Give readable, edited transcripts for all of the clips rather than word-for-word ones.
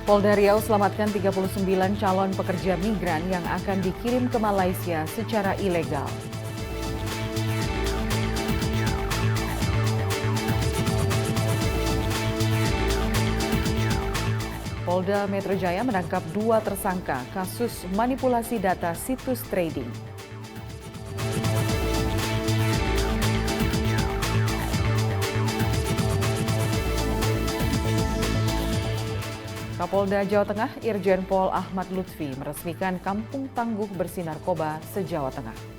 Polda Riau selamatkan 39 calon pekerja migran yang akan dikirim ke Malaysia secara ilegal. Polda Metro Jaya menangkap 2 tersangka kasus manipulasi data situs trading. Kapolda Jawa Tengah Irjen Pol Ahmad Lutfi meresmikan Kampung Tangguh Bersih Narkoba se-Jawa Tengah.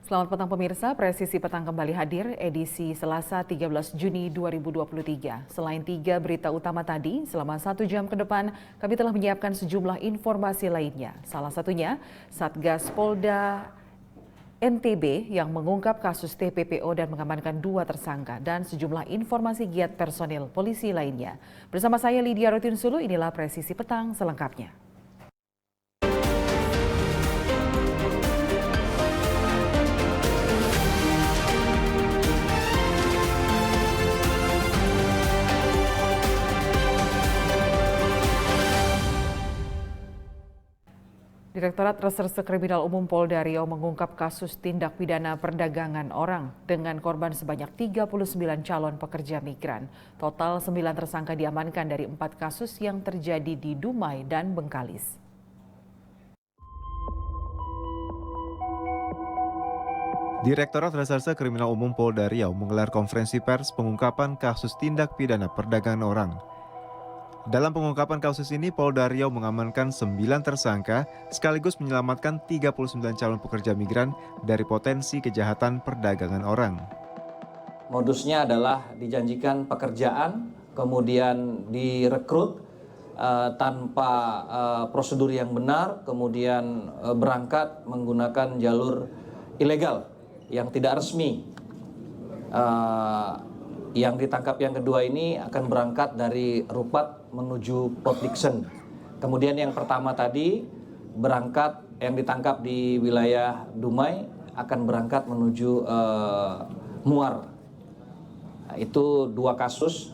Selamat petang pemirsa, Presisi Petang kembali hadir edisi Selasa 13 Juni 2023. Selain 3 berita utama tadi, selama 1 jam ke depan kami telah menyiapkan sejumlah informasi lainnya. Salah satunya, Satgas Polda NTB yang mengungkap kasus TPPO dan mengamankan 2 tersangka dan sejumlah informasi giat personil polisi lainnya. Bersama saya Lydia Rotinsulu, inilah Presisi Petang selengkapnya. Direktorat Reserse Kriminal Umum Polda Riau mengungkap kasus tindak pidana perdagangan orang dengan korban sebanyak 39 calon pekerja migran. Total 9 tersangka diamankan dari 4 kasus yang terjadi di Dumai dan Bengkalis. Direktorat Reserse Kriminal Umum Polda Riau menggelar konferensi pers pengungkapan kasus tindak pidana perdagangan orang. Dalam pengungkapan kasus ini, Polda Riau mengamankan 9 tersangka sekaligus menyelamatkan 39 calon pekerja migran dari potensi kejahatan perdagangan orang. Modusnya adalah dijanjikan pekerjaan, kemudian direkrut tanpa prosedur yang benar, kemudian berangkat menggunakan jalur ilegal yang tidak resmi. Yang ditangkap yang kedua ini akan berangkat dari Rupat menuju Port Dickson. Kemudian yang pertama tadi berangkat yang ditangkap di wilayah Dumai akan berangkat menuju Muar. Itu 2 kasus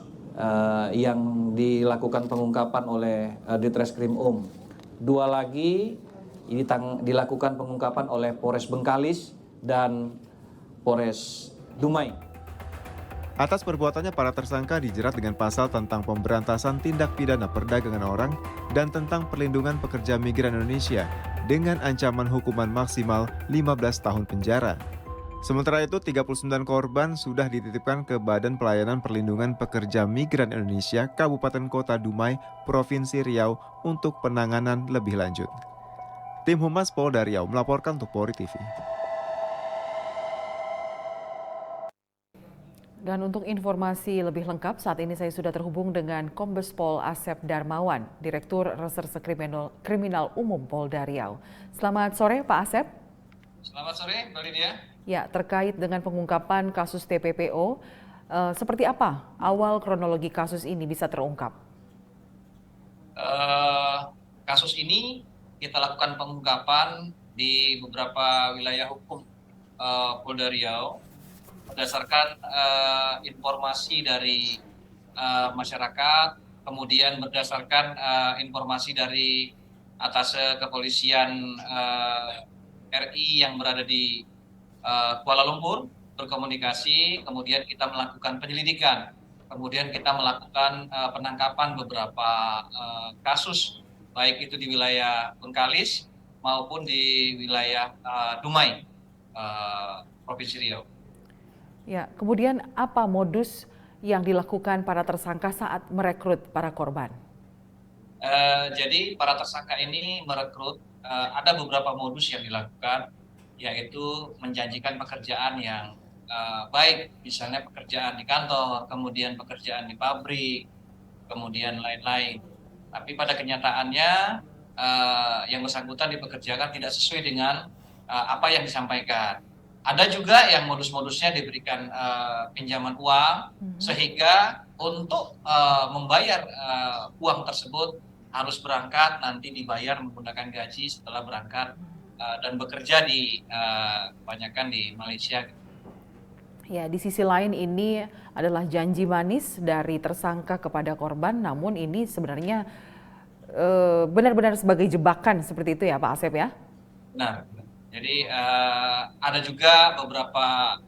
yang dilakukan pengungkapan oleh Ditreskrim Um. 2 lagi dilakukan pengungkapan oleh Polres Bengkalis dan Polres Dumai. Atas perbuatannya, para tersangka dijerat dengan pasal tentang pemberantasan tindak pidana perdagangan orang dan tentang perlindungan pekerja migran Indonesia dengan ancaman hukuman maksimal 15 tahun penjara. Sementara itu, 39 korban sudah dititipkan ke Badan Pelayanan Perlindungan Pekerja Migran Indonesia Kabupaten Kota Dumai, Provinsi Riau untuk penanganan lebih lanjut. Tim Humas Polda Riau melaporkan untuk Polri TV. Dan untuk informasi lebih lengkap, saat ini saya sudah terhubung dengan Kombes Pol Asep Darmawan, Direktur Reserse Kriminal Umum Polda Riau. Selamat sore Pak Asep. Selamat sore Mbak Lydia. Ya, terkait dengan pengungkapan kasus TPPO, seperti apa awal kronologi kasus ini bisa terungkap? Kasus ini kita lakukan pengungkapan di beberapa wilayah hukum Polda Riau berdasarkan informasi dari masyarakat, kemudian berdasarkan informasi dari Atase Kepolisian RI yang berada di Kuala Lumpur, berkomunikasi, kemudian kita melakukan penyelidikan, kemudian kita melakukan penangkapan beberapa kasus, baik itu di wilayah Bengkalis maupun di wilayah Dumai, Provinsi Riau. Ya, kemudian apa modus yang dilakukan para tersangka saat merekrut para korban? Jadi para tersangka ini merekrut, ada beberapa modus yang dilakukan, yaitu menjanjikan pekerjaan yang baik, misalnya pekerjaan di kantor, kemudian pekerjaan di pabrik, kemudian lain-lain. Tapi pada kenyataannya yang bersangkutan dipekerjakan tidak sesuai dengan apa yang disampaikan. Ada juga yang modus-modusnya diberikan pinjaman uang, sehingga untuk membayar uang tersebut harus berangkat, nanti dibayar menggunakan gaji setelah berangkat dan bekerja di kebanyakan di Malaysia. Ya, di sisi lain ini adalah janji manis dari tersangka kepada korban, namun ini sebenarnya benar-benar sebagai jebakan seperti itu ya Pak Asep ya? Benar. Jadi ada juga beberapa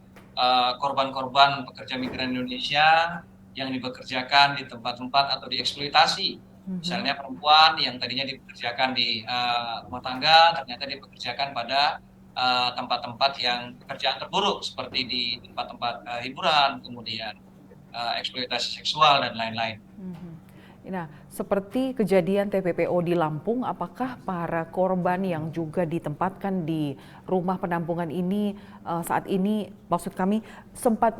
korban-korban pekerja migran Indonesia yang dipekerjakan di tempat-tempat atau dieksploitasi. Misalnya perempuan yang tadinya dipekerjakan di rumah tangga, ternyata dipekerjakan pada tempat-tempat yang pekerjaan terburuk seperti di tempat-tempat hiburan, kemudian eksploitasi seksual dan lain-lain. Nah, seperti kejadian TPPO di Lampung, apakah para korban yang juga ditempatkan di rumah penampungan ini saat ini, maksud kami, sempat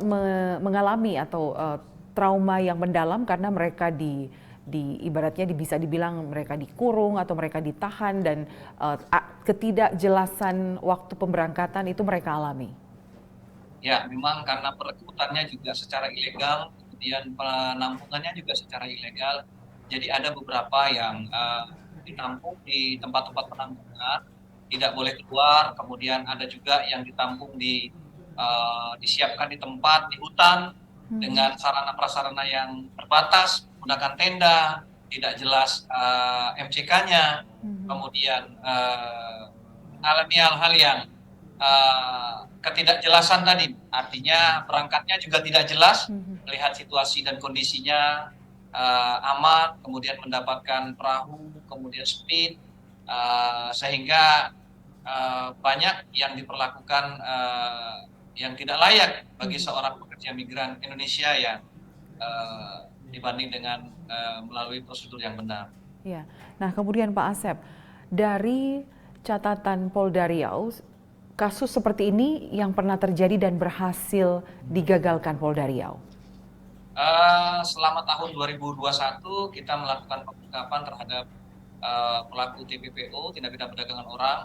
mengalami atau trauma yang mendalam karena mereka ibaratnya bisa dibilang mereka dikurung atau mereka ditahan dan ketidakjelasan waktu pemberangkatan itu mereka alami? Ya, memang karena perekrutannya juga secara ilegal, kemudian penampungannya juga secara ilegal. Jadi ada beberapa yang ditampung di tempat-tempat penampungan, tidak boleh keluar. Kemudian ada juga yang ditampung disiapkan di tempat di hutan dengan sarana prasarana yang terbatas, menggunakan tenda, tidak jelas MCK-nya, kemudian alami hal-hal yang ketidakjelasan tadi, artinya berangkatnya juga tidak jelas, melihat situasi dan kondisinya aman, kemudian mendapatkan perahu, kemudian speed, sehingga banyak yang diperlakukan yang tidak layak bagi seorang pekerja migran Indonesia yang dibanding dengan melalui prosedur yang benar. Ya. Nah, kemudian Pak Asep, dari catatan Polda Riau, kasus seperti ini yang pernah terjadi dan berhasil digagalkan Polda Riau? Selama tahun 2021 kita melakukan pengungkapan terhadap pelaku TPPO, tindak pidana perdagangan orang,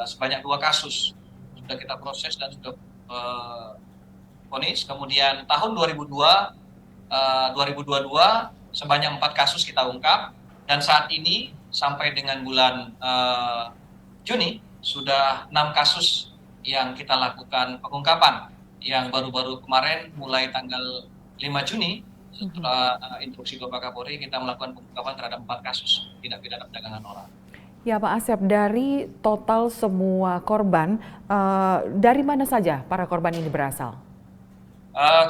sebanyak 2 kasus sudah kita proses dan sudah vonis. Kemudian tahun 2022 sebanyak 4 kasus kita ungkap, dan saat ini sampai dengan bulan Juni sudah 6 kasus yang kita lakukan pengungkapan, yang baru-baru kemarin mulai tanggal 5 Juni setelah instruksi Bapak Kapolri kita melakukan pengungkapan terhadap 4 kasus tindak pidana perdagangan orang. Ya Pak Asep, dari total semua korban, dari mana saja para korban ini berasal?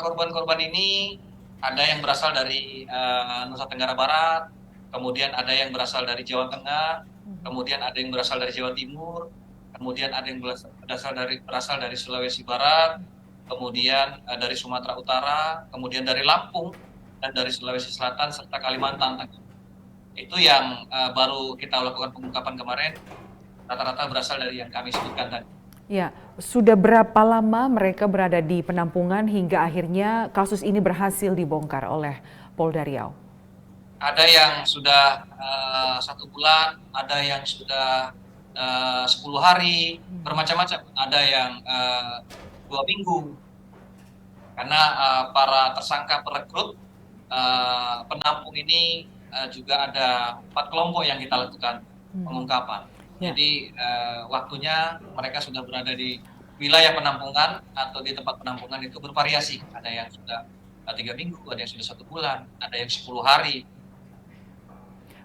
Korban-korban ini ada yang berasal dari Nusa Tenggara Barat, kemudian ada yang berasal dari Jawa Tengah, kemudian ada yang berasal dari Jawa Timur, kemudian ada yang berasal dari Sulawesi Barat, kemudian dari Sumatera Utara, kemudian dari Lampung, dan dari Sulawesi Selatan, serta Kalimantan. Itu yang baru kita lakukan pengungkapan kemarin, rata-rata berasal dari yang kami sebutkan tadi. Ya, sudah berapa lama mereka berada di penampungan hingga akhirnya kasus ini berhasil dibongkar oleh Polda Riau? Ada yang sudah 1 bulan, ada yang sudah 10 hari, bermacam-macam. Ada yang 2 minggu. Karena para tersangka perekrut penampung ini juga ada 4 kelompok yang kita lakukan pengungkapan. Jadi waktunya mereka sudah berada di wilayah penampungan atau di tempat penampungan itu bervariasi. Ada yang sudah 3 minggu, ada yang sudah 1 bulan, ada yang 10 hari.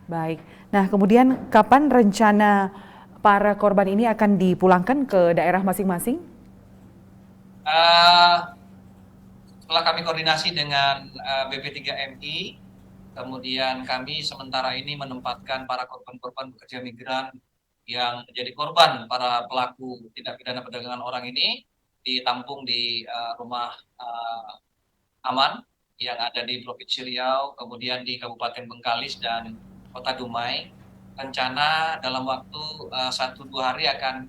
Baik. Nah, kemudian kapan rencana para korban ini akan dipulangkan ke daerah masing-masing? Setelah kami koordinasi dengan BP3MI, kemudian kami sementara ini menempatkan para korban-korban pekerja migran yang menjadi korban para pelaku tindak pidana perdagangan orang ini ditampung di rumah aman yang ada di Provinsi Riau, kemudian di Kabupaten Bengkalis dan Kota Dumai. Rencana dalam waktu 1-2 hari akan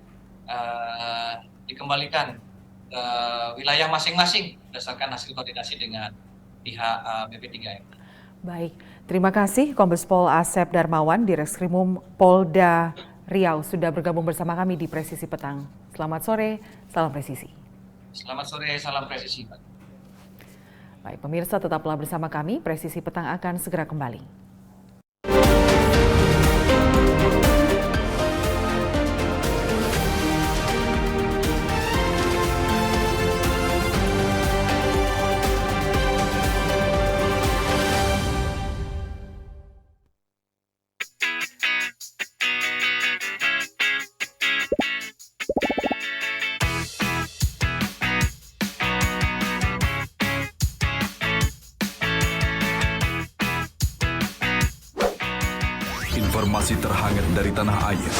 dikembalikan ke wilayah masing-masing berdasarkan hasil koordinasi dengan pihak BP3M. Baik, terima kasih Kombes Pol Asep Darmawan, Direskrimum Polda Riau sudah bergabung bersama kami di Presisi Petang. Selamat sore, salam presisi. Selamat sore, salam presisi, Pak. Baik, pemirsa tetaplah bersama kami. Presisi Petang akan segera kembali. Informasi terhangat dari tanah air.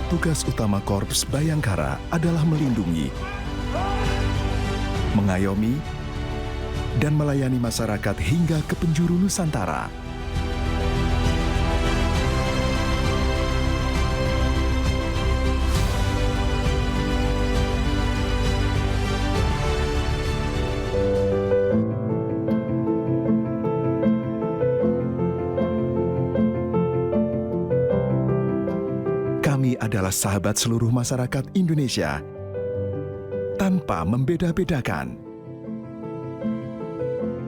Tugas utama Korps Bayangkara adalah melindungi, mengayomi, dan melayani masyarakat hingga ke penjuru Nusantara. Kami adalah sahabat seluruh masyarakat Indonesia, tanpa membeda-bedakan.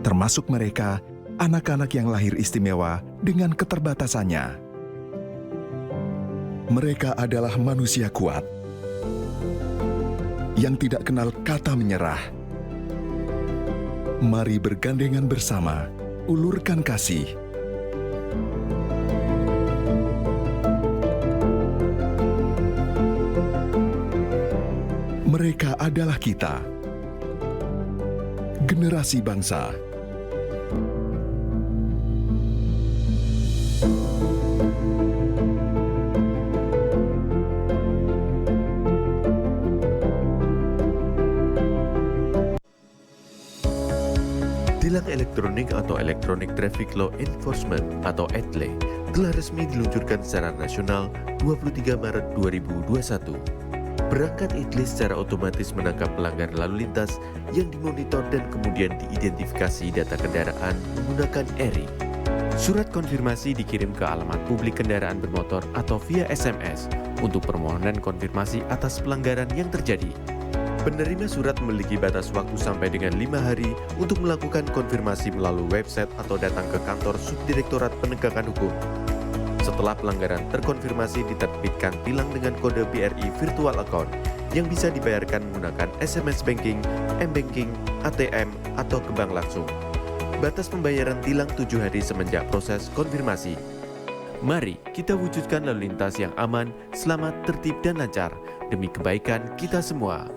Termasuk mereka, anak-anak yang lahir istimewa dengan keterbatasannya. Mereka adalah manusia kuat, yang tidak kenal kata menyerah. Mari bergandengan bersama, ulurkan kasih. Mereka adalah kita, generasi bangsa. Tilang elektronik atau Electronic Traffic Law Enforcement atau ETLE telah resmi diluncurkan secara nasional 23 Maret 2021. Perangkat ETLE secara otomatis menangkap pelanggar lalu lintas yang dimonitor dan kemudian diidentifikasi data kendaraan menggunakan ERI. Surat konfirmasi dikirim ke alamat publik kendaraan bermotor atau via SMS untuk permohonan konfirmasi atas pelanggaran yang terjadi. Penerima surat memiliki batas waktu sampai dengan 5 hari untuk melakukan konfirmasi melalui website atau datang ke kantor Subdirektorat Penegakan Hukum. Setelah pelanggaran terkonfirmasi, diterbitkan tilang dengan kode BRI Virtual Account yang bisa dibayarkan menggunakan SMS Banking, M-Banking, ATM, atau ke bank langsung. Batas pembayaran tilang 7 hari semenjak proses konfirmasi. Mari kita wujudkan lalu lintas yang aman, selamat, tertib, dan lancar demi kebaikan kita semua.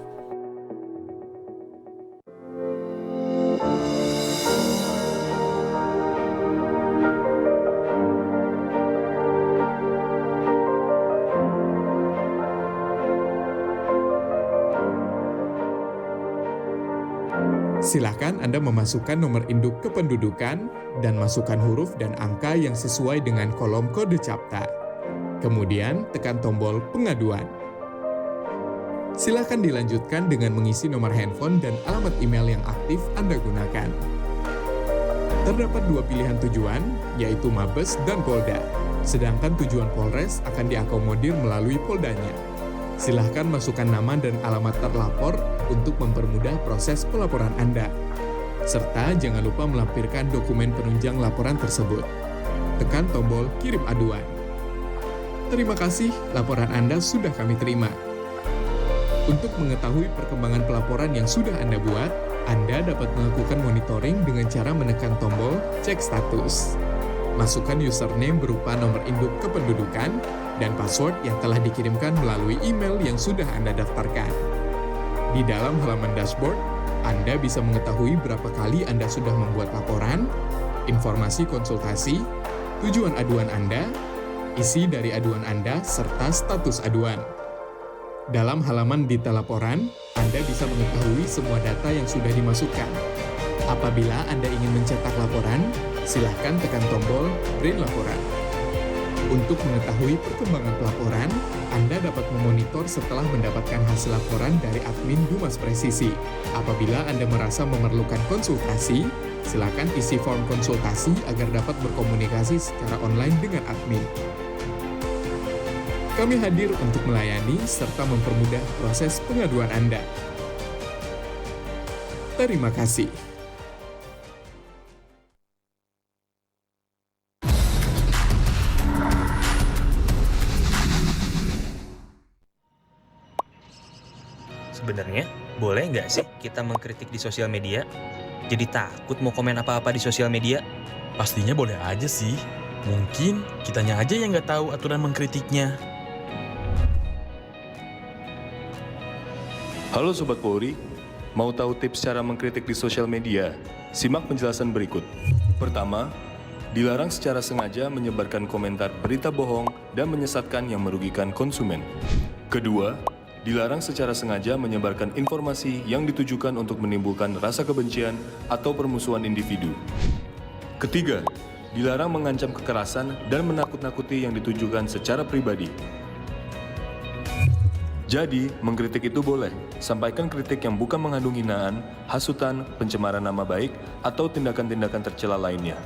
Silakan Anda memasukkan nomor induk kependudukan dan masukkan huruf dan angka yang sesuai dengan kolom kode CAPTA. Kemudian tekan tombol pengaduan. Silakan dilanjutkan dengan mengisi nomor handphone dan alamat email yang aktif Anda gunakan. Terdapat 2 pilihan tujuan, yaitu Mabes dan Polda. Sedangkan tujuan Polres akan diakomodir melalui Poldanya. Silahkan masukkan nama dan alamat terlapor untuk mempermudah proses pelaporan Anda. Serta jangan lupa melampirkan dokumen penunjang laporan tersebut. Tekan tombol kirim aduan. Terima kasih, laporan Anda sudah kami terima. Untuk mengetahui perkembangan pelaporan yang sudah Anda buat, Anda dapat melakukan monitoring dengan cara menekan tombol cek status. Masukkan username berupa nomor induk kependudukan dan password yang telah dikirimkan melalui email yang sudah Anda daftarkan. Di dalam halaman dashboard, Anda bisa mengetahui berapa kali Anda sudah membuat laporan, informasi konsultasi, tujuan aduan Anda, isi dari aduan Anda, serta status aduan. Dalam halaman detail laporan, Anda bisa mengetahui semua data yang sudah dimasukkan. Apabila Anda ingin mencetak laporan, silakan tekan tombol print laporan. Untuk mengetahui perkembangan pelaporan, Anda dapat memonitor setelah mendapatkan hasil laporan dari admin Humas Presisi. Apabila Anda merasa memerlukan konsultasi, silakan isi form konsultasi agar dapat berkomunikasi secara online dengan admin. Kami hadir untuk melayani serta mempermudah proses pengaduan Anda. Terima kasih. Sebenarnya, boleh nggak sih kita mengkritik di sosial media? Jadi takut mau komen apa-apa di sosial media? Pastinya boleh aja sih. Mungkin kitanya aja yang nggak tahu aturan mengkritiknya. Halo Sobat Polri, mau tahu tips cara mengkritik di sosial media? Simak penjelasan berikut. Pertama, dilarang secara sengaja menyebarkan komentar berita bohong dan menyesatkan yang merugikan konsumen. Kedua, dilarang secara sengaja menyebarkan informasi yang ditujukan untuk menimbulkan rasa kebencian atau permusuhan individu. Ketiga, dilarang mengancam kekerasan dan menakut-nakuti yang ditujukan secara pribadi. Jadi, mengkritik itu boleh. Sampaikan kritik yang bukan mengandung hinaan, hasutan, pencemaran nama baik, atau tindakan-tindakan tercela lainnya.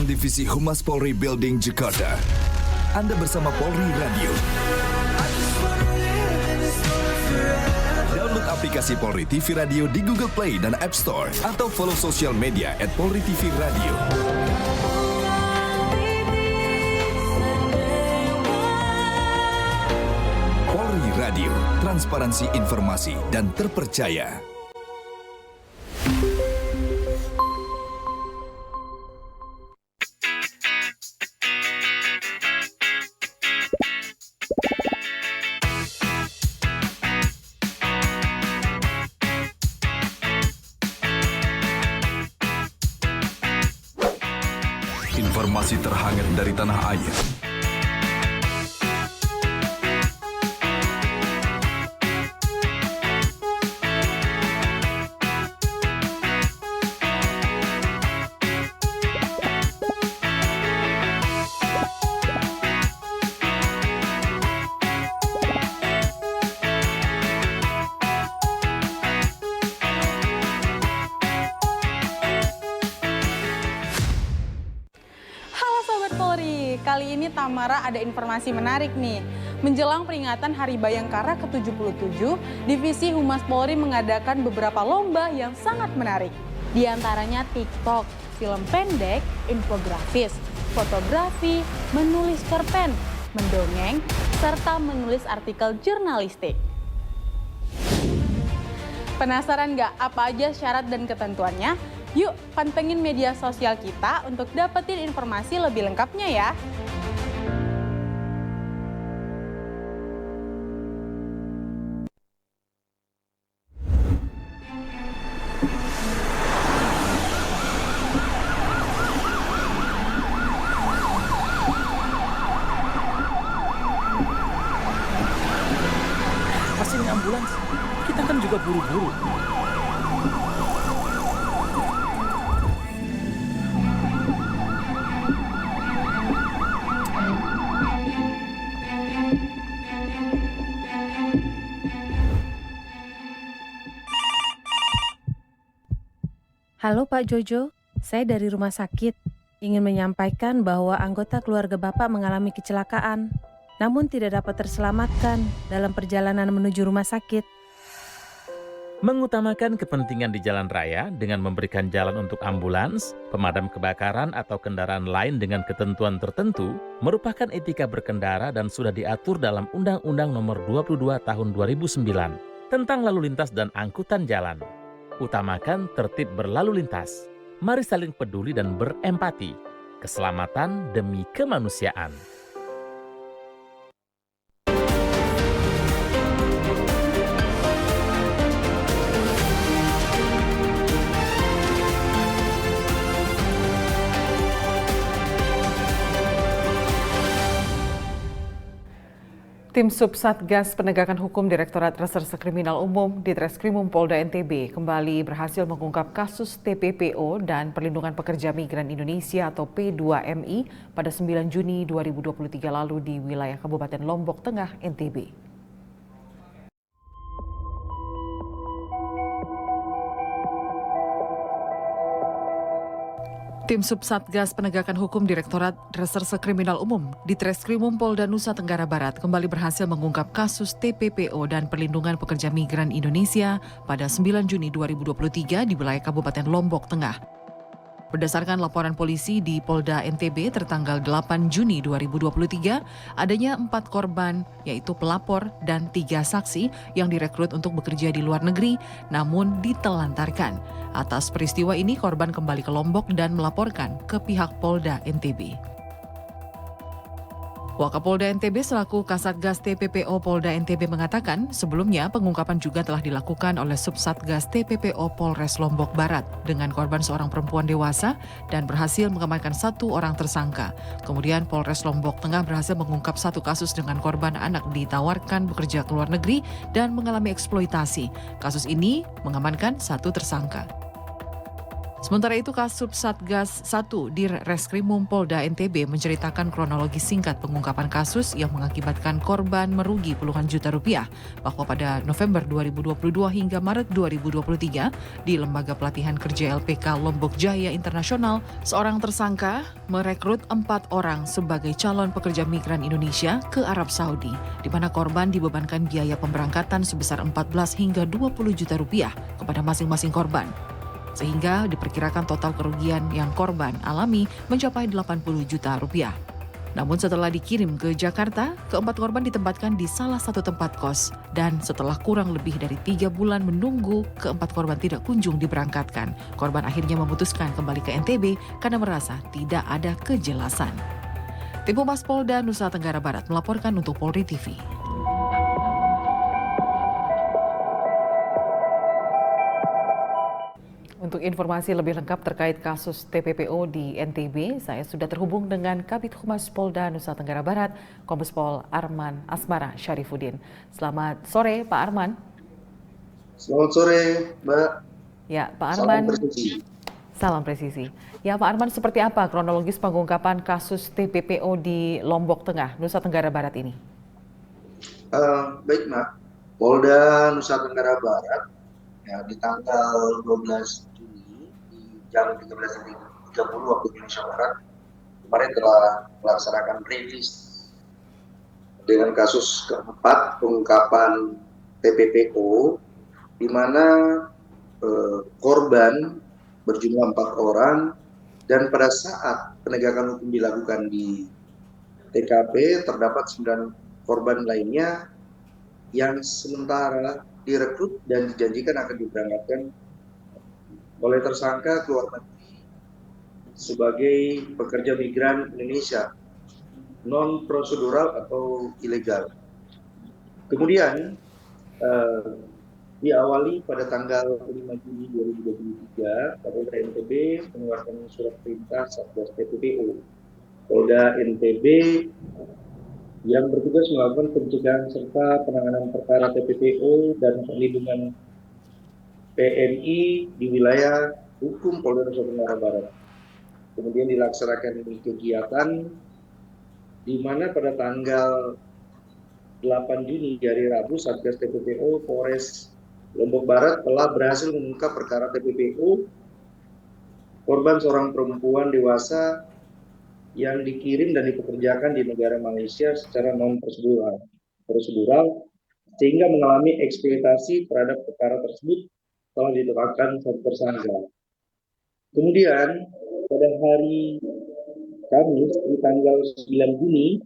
Divisi Humas Polri Building Jakarta. Anda bersama Polri Radio. Download aplikasi Polri TV Radio di Google Play dan App Store atau follow sosial media @PolriTVRadio. Polri Radio, transparansi informasi dan terpercaya. Informasi terhangat dari tanah air. Kali ini Tamara ada informasi menarik nih. Menjelang peringatan Hari Bayangkara ke-77, Divisi Humas Polri mengadakan beberapa lomba yang sangat menarik. Di antaranya TikTok, film pendek, infografis, fotografi, menulis cerpen, mendongeng, serta menulis artikel jurnalistik. Penasaran nggak apa aja syarat dan ketentuannya? Yuk pantengin media sosial kita untuk dapetin informasi lebih lengkapnya ya. Pasti ini ambulans. Kita kan juga buru-buru. Halo Pak Jojo, saya dari rumah sakit. Ingin menyampaikan bahwa anggota keluarga Bapak mengalami kecelakaan, namun tidak dapat terselamatkan dalam perjalanan menuju rumah sakit. Mengutamakan kepentingan di jalan raya dengan memberikan jalan untuk ambulans, pemadam kebakaran atau kendaraan lain dengan ketentuan tertentu merupakan etika berkendara dan sudah diatur dalam Undang-Undang Nomor 22 Tahun 2009 tentang lalu lintas dan angkutan jalan. Utamakan tertib berlalu lintas. Mari saling peduli dan berempati. Keselamatan demi kemanusiaan. Tim Subsatgas Penegakan Hukum Direktorat Reserse Kriminal Umum di Treskrimum Polda NTB kembali berhasil mengungkap kasus TPPO dan Perlindungan Pekerja Migran Indonesia atau P2MI pada 9 Juni 2023 lalu di wilayah Kabupaten Lombok Tengah, NTB. Tim Subsatgas Penegakan Hukum Direktorat Reserse Kriminal Umum di Treskrimum Polda Nusa Tenggara Barat kembali berhasil mengungkap kasus TPPO dan Perlindungan Pekerja Migran Indonesia pada 9 Juni 2023 di wilayah Kabupaten Lombok Tengah. Berdasarkan laporan polisi di Polda NTB tertanggal 8 Juni 2023, adanya 4 korban yaitu pelapor dan 3 saksi yang direkrut untuk bekerja di luar negeri namun ditelantarkan. Atas peristiwa ini korban kembali ke Lombok dan melaporkan ke pihak Polda NTB. Wakapolda NTB selaku Kasatgas TPPO Polda NTB mengatakan sebelumnya pengungkapan juga telah dilakukan oleh Subsatgas TPPO Polres Lombok Barat dengan korban seorang perempuan dewasa dan berhasil mengamankan 1 orang tersangka. Kemudian Polres Lombok Tengah berhasil mengungkap 1 kasus dengan korban anak ditawarkan bekerja ke luar negeri dan mengalami eksploitasi. Kasus ini mengamankan 1 tersangka. Sementara itu, Kasubsatgas 1 di Reskrimum Polda NTB menceritakan kronologi singkat pengungkapan kasus yang mengakibatkan korban merugi puluhan juta rupiah, bahwa pada November 2022 hingga Maret 2023 di Lembaga Pelatihan Kerja LPK Lombok Jaya Internasional, seorang tersangka merekrut 4 orang sebagai calon pekerja migran Indonesia ke Arab Saudi, di mana korban dibebankan biaya pemberangkatan sebesar 14 hingga 20 juta rupiah kepada masing-masing korban. Sehingga diperkirakan total kerugian yang korban alami mencapai 80 juta rupiah. Namun setelah dikirim ke Jakarta, keempat korban ditempatkan di salah satu tempat kos. Dan setelah kurang lebih dari 3 bulan menunggu, keempat korban tidak kunjung diberangkatkan. Korban akhirnya memutuskan kembali ke NTB karena merasa tidak ada kejelasan. Tim Humas Polda Nusa Tenggara Barat melaporkan untuk Polri TV. Untuk informasi lebih lengkap terkait kasus TPPO di NTB, saya sudah terhubung dengan Kabid Humas Polda Nusa Tenggara Barat, Kombes Pol Arman Asmara Syarifuddin. Selamat sore, Pak Arman. Selamat sore, Mbak. Ya, Pak Arman. Salam presisi. Ya, Pak Arman, seperti apa kronologis pengungkapan kasus TPPO di Lombok Tengah, Nusa Tenggara Barat ini? Baik, Mbak. Polda Nusa Tenggara Barat ya, di tanggal 12 Juni di jam 13.30 waktu Indonesia Barat kemarin telah melaksanakan rilis dengan kasus keempat pengungkapan TPPO di mana korban berjumlah 4 orang dan pada saat penegakan hukum dilakukan di TKP terdapat 9 korban lainnya yang sementara direkrut dan dijanjikan akan diberangkatkan oleh tersangka ke luar negeri sebagai pekerja migran Indonesia non prosedural atau ilegal. Kemudian diawali pada tanggal 5 Juni 2023, Kapolda NTB mengeluarkan surat perintah Satgas TPPO Polda NTB yang bertugas melakukan pencegahan serta penanganan perkara TPPO dan perlindungan PNI di wilayah hukum Polda Nusa Tenggara Barat. Kemudian dilaksanakan kegiatan di mana pada tanggal 8 Juni hari Rabu Satgas TPPO Polres Lombok Barat telah berhasil mengungkap perkara TPPO korban seorang perempuan dewasa yang dikirim dan dipekerjakan di negara Malaysia secara non prosedural sehingga mengalami eksploitasi terhadap perkara tersebut telah ditetapkan satu tersangka. Kemudian pada hari Kamis di tanggal 9 Juni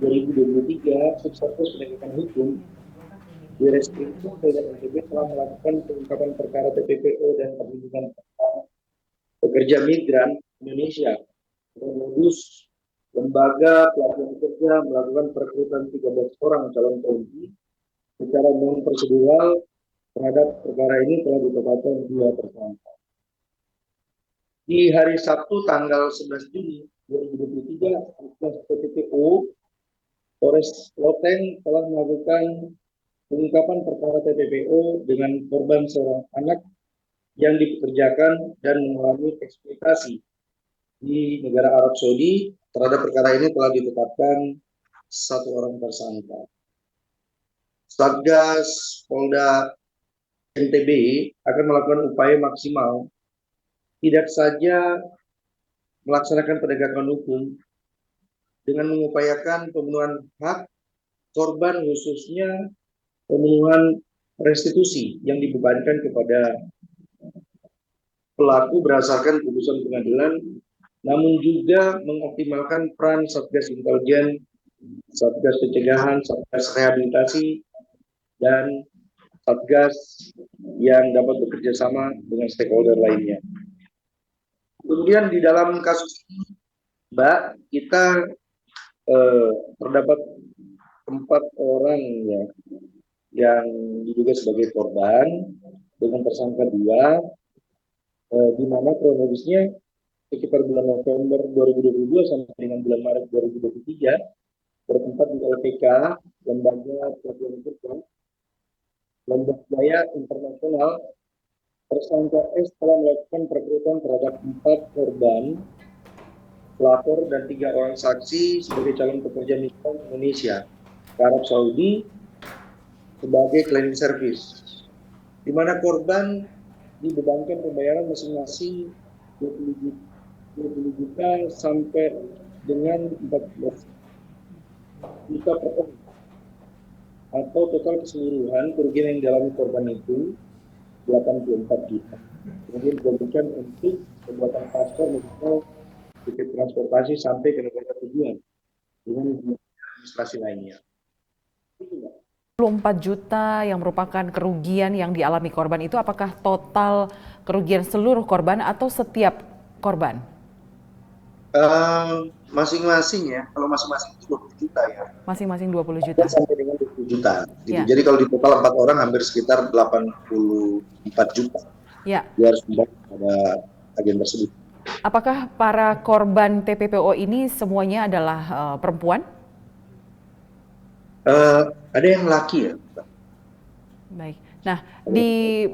2023, Subsatgas Penegakan Hukum Direskrim Polda NTB telah melakukan pengungkapan perkara TPPO dan perlindungan pekerja migran Indonesia dengan modus lembaga pelatihan kerja melakukan perekrutan 13 orang calon PNI secara non prosedural. Terhadap perkara ini telah ditetapkan 2 tersangka. Di hari Sabtu tanggal 11 Juni 2023, Satgas TPPO Polres Loteng telah melakukan pengungkapan perkara TPPO dengan korban seorang anak yang dipekerjakan dan mengalami eksploitasi di negara Arab Saudi. Terhadap perkara ini telah ditetapkan 1 orang tersangka. Satgas Polda NTB akan melakukan upaya maksimal tidak saja melaksanakan penegakan hukum dengan mengupayakan pemenuhan hak korban, khususnya pemenuhan restitusi yang dibebankan kepada pelaku berdasarkan putusan pengadilan, namun juga mengoptimalkan peran Satgas Intelijen, Satgas Pencegahan, Satgas Rehabilitasi, dan Satgas yang dapat bekerja sama dengan stakeholder lainnya. Kemudian di dalam kasus ini, Mbak, kita terdapat 4 orang ya yang diduga sebagai korban dengan tersangka 2, di mana kronologisnya sekitar bulan November 2022 sampai dengan bulan Maret 2023 bertempat di LPK, Lembaga Pelatihan Kerja Lombok Jaya Internasional. Tersangka S telah melakukan perekrutan terhadap 4 korban, pelapor dan 3 orang saksi sebagai calon pekerja migran Indonesia ke Arab Saudi sebagai cleaning service, di mana korban dibebankan pembayaran masing-masing 20 juta sampai dengan 14 juta per tahun, atau total keseluruhan kerugian yang dialami korban itu 84 juta. Kemudian diberikan untuk pembuatan paspor atau tiket transportasi sampai ke negara tujuan dengan administrasi lainnya. 24 juta yang merupakan kerugian yang dialami korban itu apakah total kerugian seluruh korban atau setiap korban? Masing-masing ya, kalau masing-masing itu 20 juta ya. Masing-masing 20 juta. Sampai dengan 20 juta. Gitu. Ya. Jadi kalau di total 4 orang hampir sekitar 84 juta. Ya. Dia harus membayar pada agen tersebut. Apakah para korban TPPO ini semuanya adalah perempuan? Ada yang laki ya. Baik. Nah, di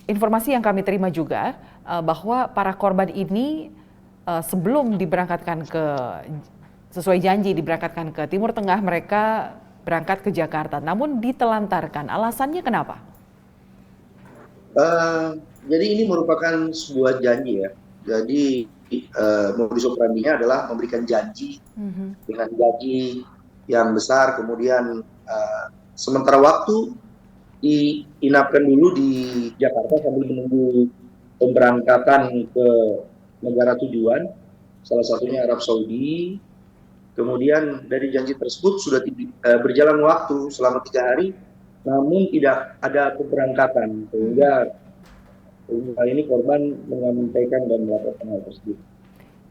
informasi yang kami terima juga bahwa para korban ini sebelum diberangkatkan sesuai janji diberangkatkan ke Timur Tengah, mereka berangkat ke Jakarta, namun ditelantarkan. Alasannya kenapa? Jadi ini merupakan sebuah janji ya. Jadi modus operandinya adalah memberikan janji dengan gaji yang besar, kemudian sementara waktu diinapkan dulu di Jakarta sambil menunggu pemberangkatan ke negara tujuan, salah satunya Arab Saudi. Kemudian dari janji tersebut sudah berjalan waktu selama 3 hari, namun tidak ada keberangkatan sehingga hal ini korban menyampaikan dan melaporkan hal tersebut.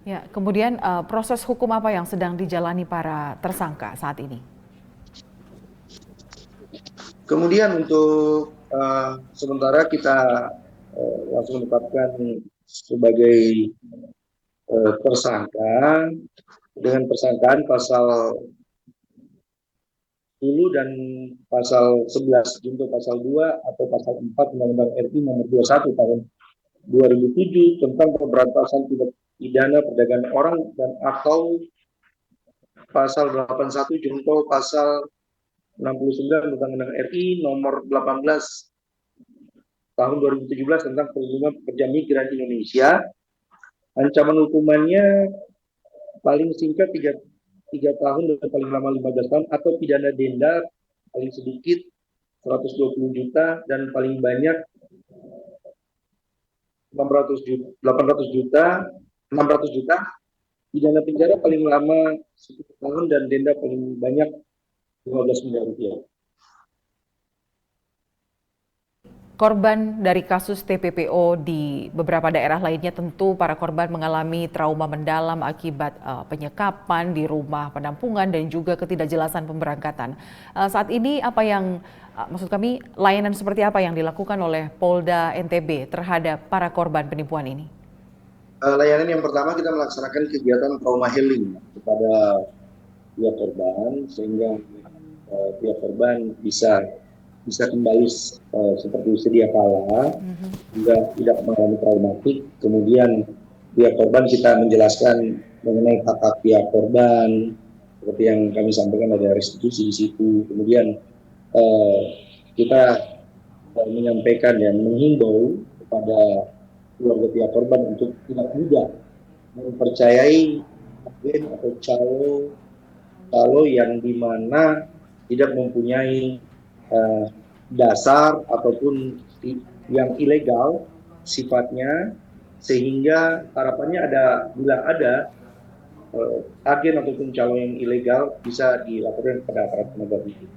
Ya, kemudian proses hukum apa yang sedang dijalani para tersangka saat ini? Kemudian untuk sementara kita langsung menetapkan sebagai tersangka dengan persangkaan pasal 10 dan pasal 11 junto pasal 2 atau pasal 4 Undang-Undang RI nomor 21 tahun 2007 tentang pemberantasan tindak pidana perdagangan orang dan atau pasal 81 junto pasal 69 Undang-Undang RI nomor 18 tahun 2017 tentang perlindungan pekerja migran Indonesia. Ancaman hukumannya paling singkat 3 tahun dan paling lama 15 tahun atau pidana denda paling sedikit 120 juta dan paling banyak 600 juta, pidana penjara paling lama 10 tahun dan denda paling banyak 15 miliar rupiah. Korban dari kasus TPPO di beberapa daerah lainnya tentu para korban mengalami trauma mendalam akibat penyekapan di rumah penampungan dan juga ketidakjelasan pemberangkatan. Saat ini apa yang maksud kami layanan seperti apa yang dilakukan oleh Polda NTB terhadap para korban penipuan ini? Layanan yang pertama kita melaksanakan kegiatan trauma healing kepada pihak korban sehingga pihak korban bisa kembali seperti sedia kala, juga tidak mengalami traumatik. Kemudian pihak korban kita menjelaskan mengenai hak-hak pihak korban, seperti yang kami sampaikan ada restitusi di situ. Kemudian kita menyampaikan dan menghimbau kepada keluarga pihak korban untuk tidak mudah mempercayai agen atau calo yang dimana tidak mempunyai dasar ataupun yang ilegal sifatnya, sehingga harapannya bila ada agen ataupun calon yang ilegal bisa dilaporkan kepada aparat penegak hukum.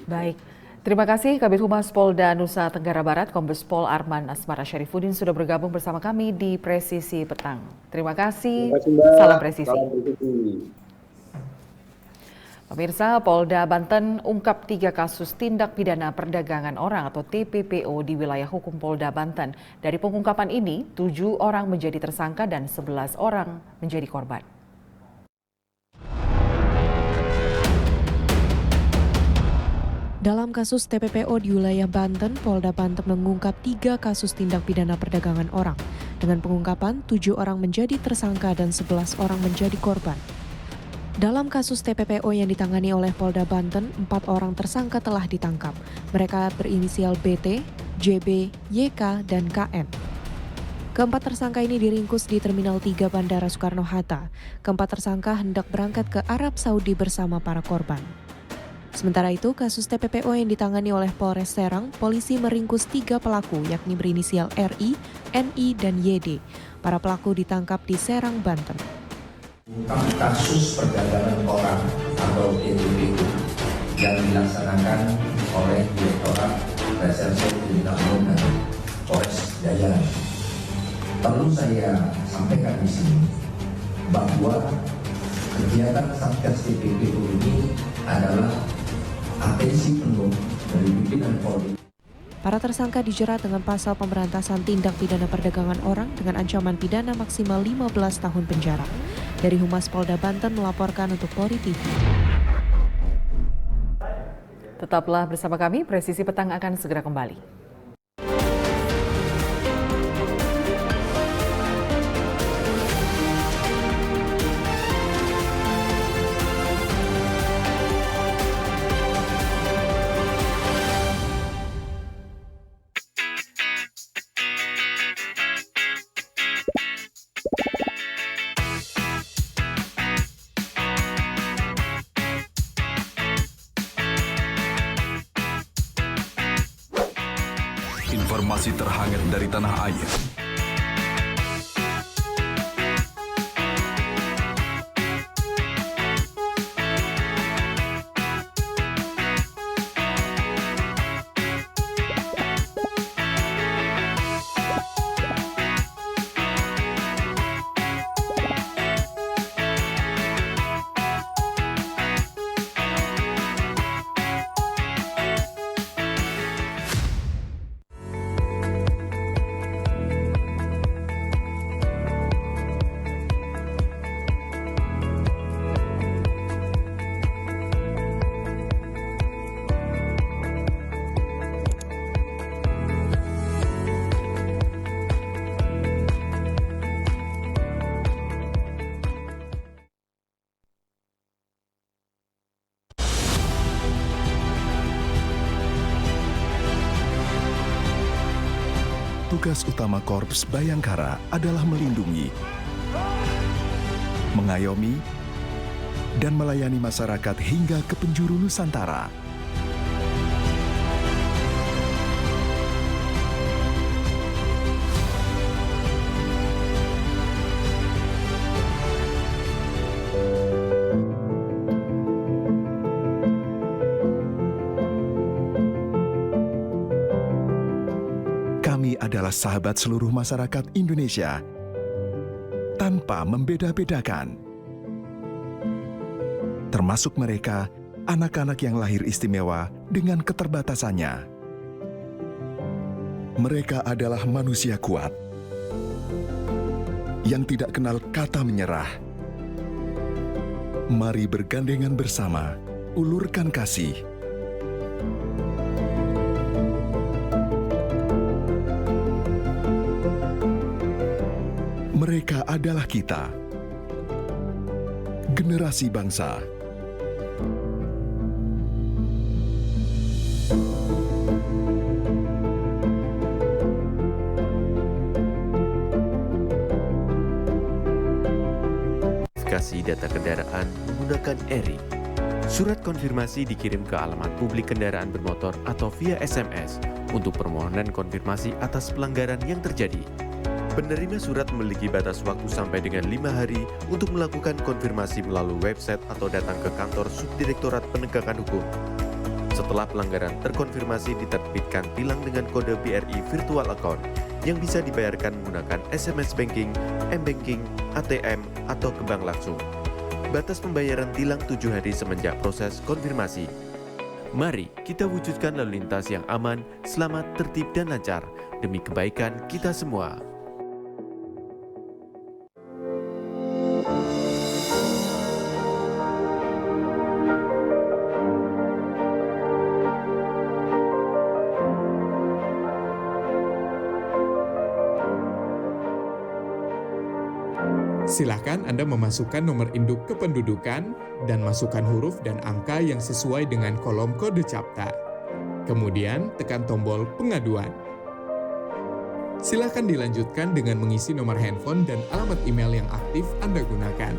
Baik, terima kasih Kabid Humas Polda Nusa Tenggara Barat Kombes Pol Arman Asmara Syarifuddin sudah bergabung bersama kami di Presisi Petang. Terima kasih, salam presisi. Pemirsa, Polda Banten ungkap 3 kasus tindak pidana perdagangan orang atau TPPO di wilayah hukum Polda Banten. Dari pengungkapan ini, 7 orang menjadi tersangka dan 11 orang menjadi korban. Dalam kasus TPPO di wilayah Banten, Polda Banten mengungkap 3 kasus tindak pidana perdagangan orang. Dengan pengungkapan, 7 orang menjadi tersangka dan 11 orang menjadi korban. Dalam kasus TPPO yang ditangani oleh Polda Banten, 4 orang tersangka telah ditangkap. Mereka berinisial BT, JB, YK, dan KM. Keempat tersangka ini diringkus di Terminal 3 Bandara Soekarno-Hatta. Keempat tersangka hendak berangkat ke Arab Saudi bersama para korban. Sementara itu, kasus TPPO yang ditangani oleh Polres Serang, polisi meringkus 3 pelaku yakni berinisial RI, NI, dan YD. Para pelaku ditangkap di Serang, Banten. Kasus perdagangan orang atau TPPO yang dilaksanakan oleh Direktorat Reserse Kriminal Umum dan Polres Jaya. Perlu saya sampaikan di sini bahwa kegiatan Satgas TPPO ini adalah atensi penuh dari pimpinan Polri. Para tersangka dijerat dengan pasal pemberantasan tindak pidana perdagangan orang dengan ancaman pidana maksimal 15 tahun penjara. Dari Humas Polda Banten melaporkan untuk Polri TV. Tetaplah bersama kami, Presisi Petang akan segera kembali. Informasi terhangat dari tanah air. Tugas utama Korps Bayangkara adalah melindungi, mengayomi, dan melayani masyarakat hingga ke penjuru Nusantara. Kami adalah sahabat seluruh masyarakat Indonesia tanpa membeda-bedakan. Termasuk mereka, anak-anak yang lahir istimewa dengan keterbatasannya. Mereka adalah manusia kuat yang tidak kenal kata menyerah. Mari bergandengan bersama, ulurkan kasih. Mereka adalah kita, generasi bangsa. Verifikasi data kendaraan menggunakan ERI. Surat konfirmasi dikirim ke alamat publik kendaraan bermotor atau via SMS untuk permohonan konfirmasi atas pelanggaran yang terjadi. Penerima surat memiliki batas waktu sampai dengan 5 hari untuk melakukan konfirmasi melalui website atau datang ke kantor Subdirektorat Penegakan Hukum. Setelah pelanggaran terkonfirmasi, diterbitkan tilang dengan kode BRI Virtual Account yang bisa dibayarkan menggunakan SMS Banking, M-Banking, ATM, atau ke bank langsung. Batas pembayaran tilang 7 hari semenjak proses konfirmasi. Mari kita wujudkan lalu lintas yang aman, selamat, tertib, dan lancar demi kebaikan kita semua. Silakan Anda memasukkan nomor induk kependudukan dan masukkan huruf dan angka yang sesuai dengan kolom kode CAPTA. Kemudian tekan tombol pengaduan. Silakan dilanjutkan dengan mengisi nomor handphone dan alamat email yang aktif Anda gunakan.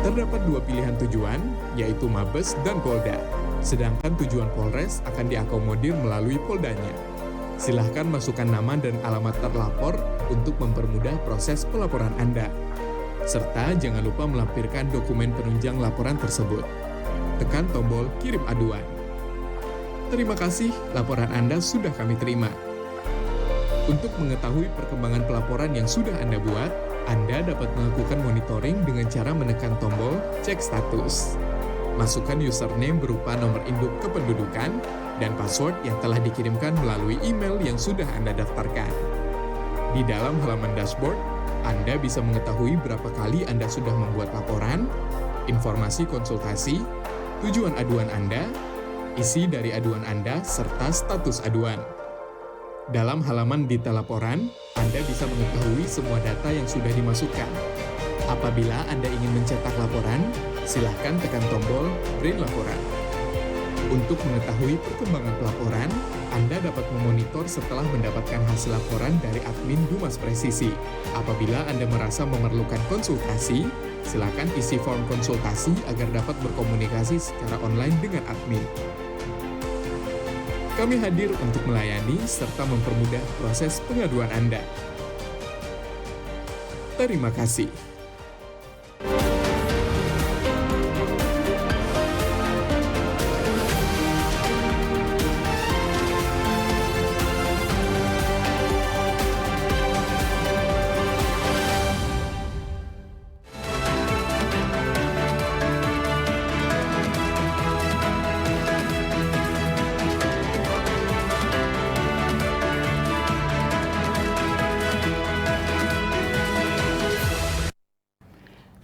Terdapat 2 pilihan tujuan, yaitu Mabes dan Polda. Sedangkan tujuan Polres akan diakomodir melalui Poldanya. Silahkan masukkan nama dan alamat terlapor untuk mempermudah proses pelaporan Anda. Serta jangan lupa melampirkan dokumen penunjang laporan tersebut. Tekan tombol kirim aduan. Terima kasih, laporan Anda sudah kami terima. Untuk mengetahui perkembangan pelaporan yang sudah Anda buat, Anda dapat melakukan monitoring dengan cara menekan tombol cek status. Masukkan username berupa nomor induk kependudukan dan password yang telah dikirimkan melalui email yang sudah Anda daftarkan. Di dalam halaman dashboard, Anda bisa mengetahui berapa kali Anda sudah membuat laporan, informasi konsultasi, tujuan aduan Anda, isi dari aduan Anda, serta status aduan. Dalam halaman detail laporan, Anda bisa mengetahui semua data yang sudah dimasukkan. Apabila Anda ingin mencetak laporan, silakan tekan tombol print laporan. Untuk mengetahui perkembangan pelaporan, Anda dapat memonitor setelah mendapatkan hasil laporan dari admin Dumas Presisi. Apabila Anda merasa memerlukan konsultasi, silakan isi form konsultasi agar dapat berkomunikasi secara online dengan admin. Kami hadir untuk melayani serta mempermudah proses pengaduan Anda. Terima kasih.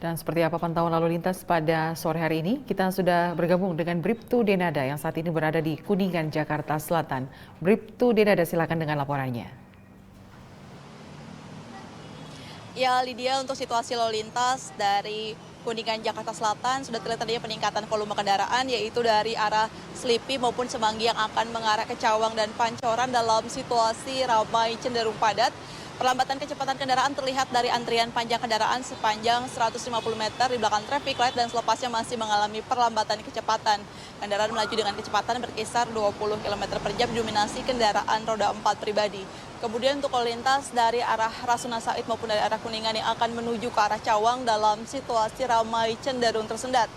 Dan seperti apa pantauan lalu lintas pada sore hari ini? Kita sudah bergabung dengan Bribtu Denada yang saat ini berada di Kuningan, Jakarta Selatan. Bribtu Denada, silakan dengan laporannya. Ya, Lydia, untuk situasi lalu lintas dari Kuningan, Jakarta Selatan sudah terlihat adanya peningkatan volume kendaraan, yaitu dari arah Selipi maupun Semanggi yang akan mengarah ke Cawang dan Pancoran dalam situasi ramai cenderung padat. Perlambatan kecepatan kendaraan terlihat dari antrian panjang kendaraan sepanjang 150 meter di belakang traffic light dan selepasnya masih mengalami perlambatan kecepatan. Kendaraan melaju dengan kecepatan berkisar 20 km per jam didominasi kendaraan roda 4 pribadi. Kemudian untuk lalu lintas dari arah Rasuna Said maupun dari arah Kuningan yang akan menuju ke arah Cawang dalam situasi ramai cenderung tersendat.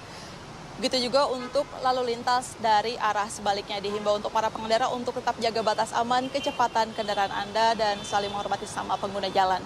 Begitu juga untuk lalu lintas dari arah sebaliknya. Dihimbau untuk para pengendara untuk tetap jaga batas aman kecepatan kendaraan Anda dan saling menghormati sama pengguna jalan.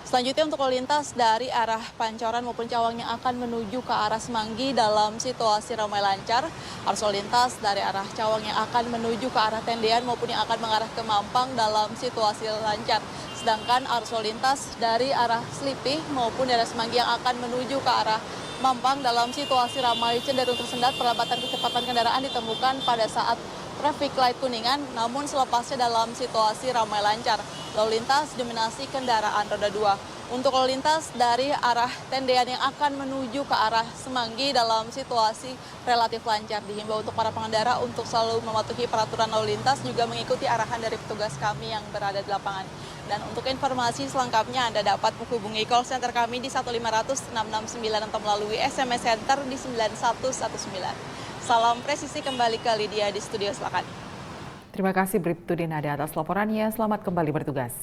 Selanjutnya untuk lalu lintas dari arah Pancoran maupun Cawang yang akan menuju ke arah Semanggi dalam situasi ramai lancar. Arus lalu lintas dari arah Cawang yang akan menuju ke arah Tendean maupun yang akan mengarah ke Mampang dalam situasi lancar. Sedangkan arus lalu lintas dari arah Selipi maupun dari Semanggi yang akan menuju ke arah Mampang dalam situasi ramai cenderung tersendat. Perlambatan kecepatan kendaraan ditemukan pada saat traffic light Kuningan, namun selepasnya dalam situasi ramai lancar. Lalu lintas dominasi kendaraan roda 2. Untuk lalu lintas dari arah Tendean yang akan menuju ke arah Semanggi dalam situasi relatif lancar. Dihimbau untuk para pengendara untuk selalu mematuhi peraturan lalu lintas, juga mengikuti arahan dari petugas kami yang berada di lapangan. Dan untuk informasi selengkapnya Anda dapat menghubungi call center kami di 1-500-669 atau melalui SMS Center di 9119. Salam presisi kembali ke Lydia di studio, silakan. Terima kasih Bribtu Dinada atas laporannya. Selamat kembali bertugas.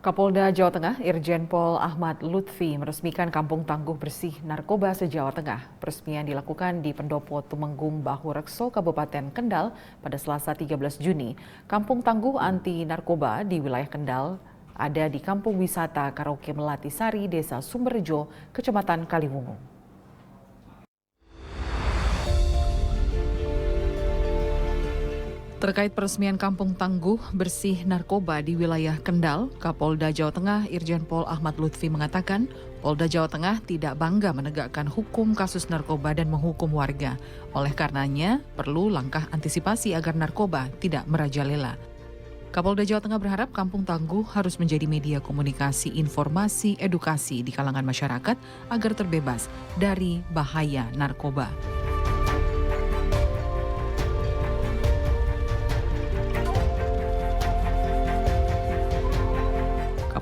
Kapolda Jawa Tengah, Irjen Pol Ahmad Lutfi meresmikan Kampung Tangguh Bersih Narkoba se-Jawa Tengah. Peresmian dilakukan di Pendopo Tumenggung Bahu Rekso, Kabupaten Kendal pada Selasa 13 Juni. Kampung Tangguh Anti Narkoba di wilayah Kendal ada di Kampung Wisata Karaoke Melati Sari, Desa Sumberjo, Kecamatan Kaliwungu. Terkait peresmian Kampung Tangguh Bersih Narkoba di wilayah Kendal, Kapolda Jawa Tengah Irjen Pol Ahmad Lutfi mengatakan, Polda Jawa Tengah tidak bangga menegakkan hukum kasus narkoba dan menghukum warga. Oleh karenanya, perlu langkah antisipasi agar narkoba tidak merajalela. Kapolda Jawa Tengah berharap Kampung Tangguh harus menjadi media komunikasi, informasi, edukasi di kalangan masyarakat agar terbebas dari bahaya narkoba.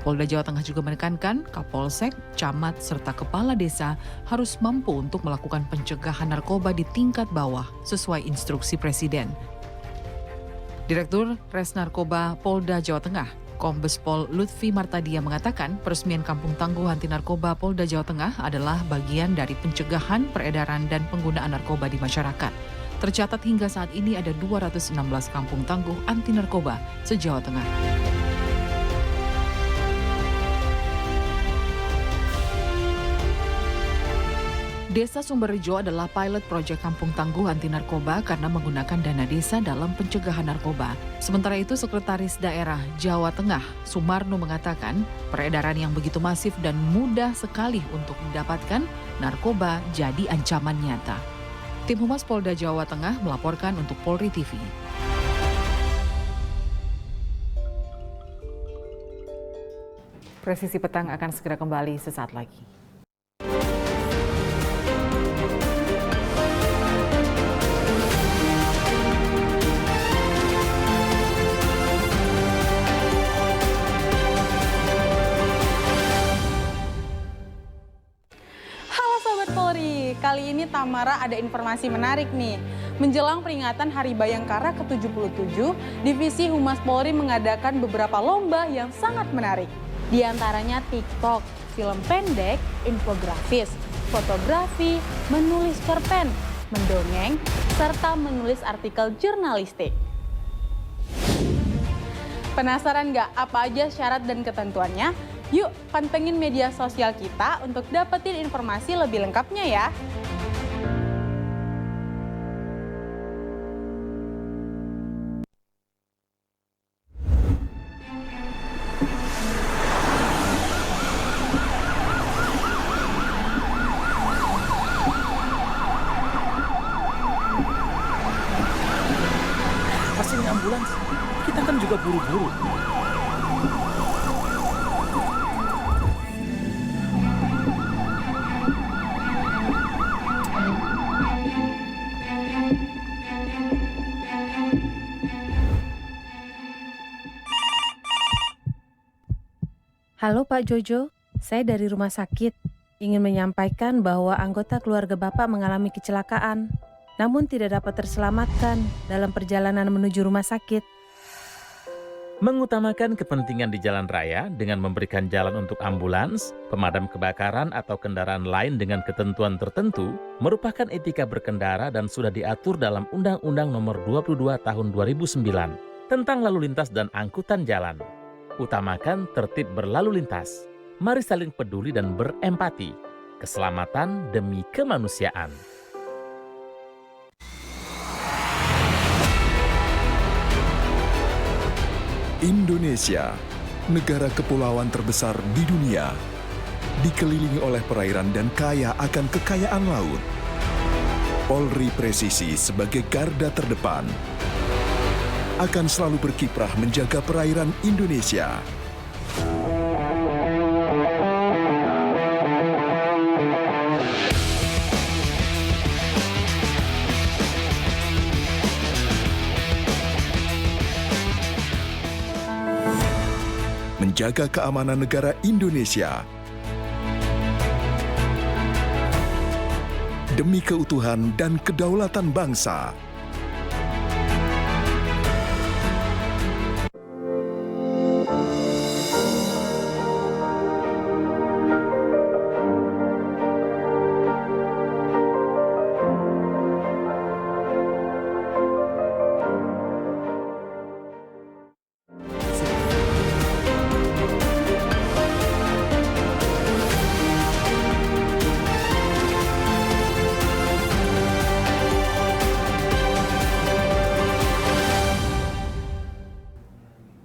Polda Jawa Tengah juga menekankan Kapolsek, Camat, serta Kepala Desa harus mampu untuk melakukan pencegahan narkoba di tingkat bawah sesuai instruksi Presiden. Direktur Res Narkoba Polda Jawa Tengah, Kombes Pol Lutfi Martadia mengatakan peresmian Kampung Tangguh Anti Narkoba Polda Jawa Tengah adalah bagian dari pencegahan, peredaran, dan penggunaan narkoba di masyarakat. Tercatat hingga saat ini ada 216 Kampung Tangguh Anti Narkoba se-Jawa Tengah. Desa Sumberjo adalah pilot proyek Kampung Tangguh Anti Narkoba karena menggunakan dana desa dalam pencegahan narkoba. Sementara itu, Sekretaris Daerah Jawa Tengah, Sumarno, mengatakan peredaran yang begitu masif dan mudah sekali untuk didapatkan, narkoba jadi ancaman nyata. Tim Humas Polda Jawa Tengah melaporkan untuk Polri TV. Presisi Petang akan segera kembali sesaat lagi. Kali ini Tamara ada informasi menarik nih. Menjelang peringatan Hari Bayangkara ke-77, Divisi Humas Polri mengadakan beberapa lomba yang sangat menarik. Di antaranya TikTok, film pendek, infografis, fotografi, menulis cerpen, mendongeng, serta menulis artikel jurnalistik. Penasaran nggak apa aja syarat dan ketentuannya? Yuk pantengin media sosial kita untuk dapetin informasi lebih lengkapnya ya. juga buru-buru. Halo Pak Jojo, saya dari rumah sakit. Ingin menyampaikan bahwa anggota keluarga Bapak mengalami kecelakaan, namun tidak dapat terselamatkan dalam perjalanan menuju rumah sakit. Mengutamakan kepentingan di jalan raya dengan memberikan jalan untuk ambulans, pemadam kebakaran atau kendaraan lain dengan ketentuan tertentu merupakan etika berkendara dan sudah diatur dalam Undang-Undang Nomor 22 Tahun 2009 tentang lalu lintas dan angkutan jalan. Utamakan tertib berlalu lintas. Mari saling peduli dan berempati. Keselamatan demi kemanusiaan. Indonesia, negara kepulauan terbesar di dunia, dikelilingi oleh perairan dan kaya akan kekayaan laut. Polri Presisi sebagai garda terdepan akan selalu berkiprah menjaga perairan Indonesia. Menjaga keamanan negara Indonesia demi keutuhan dan kedaulatan bangsa.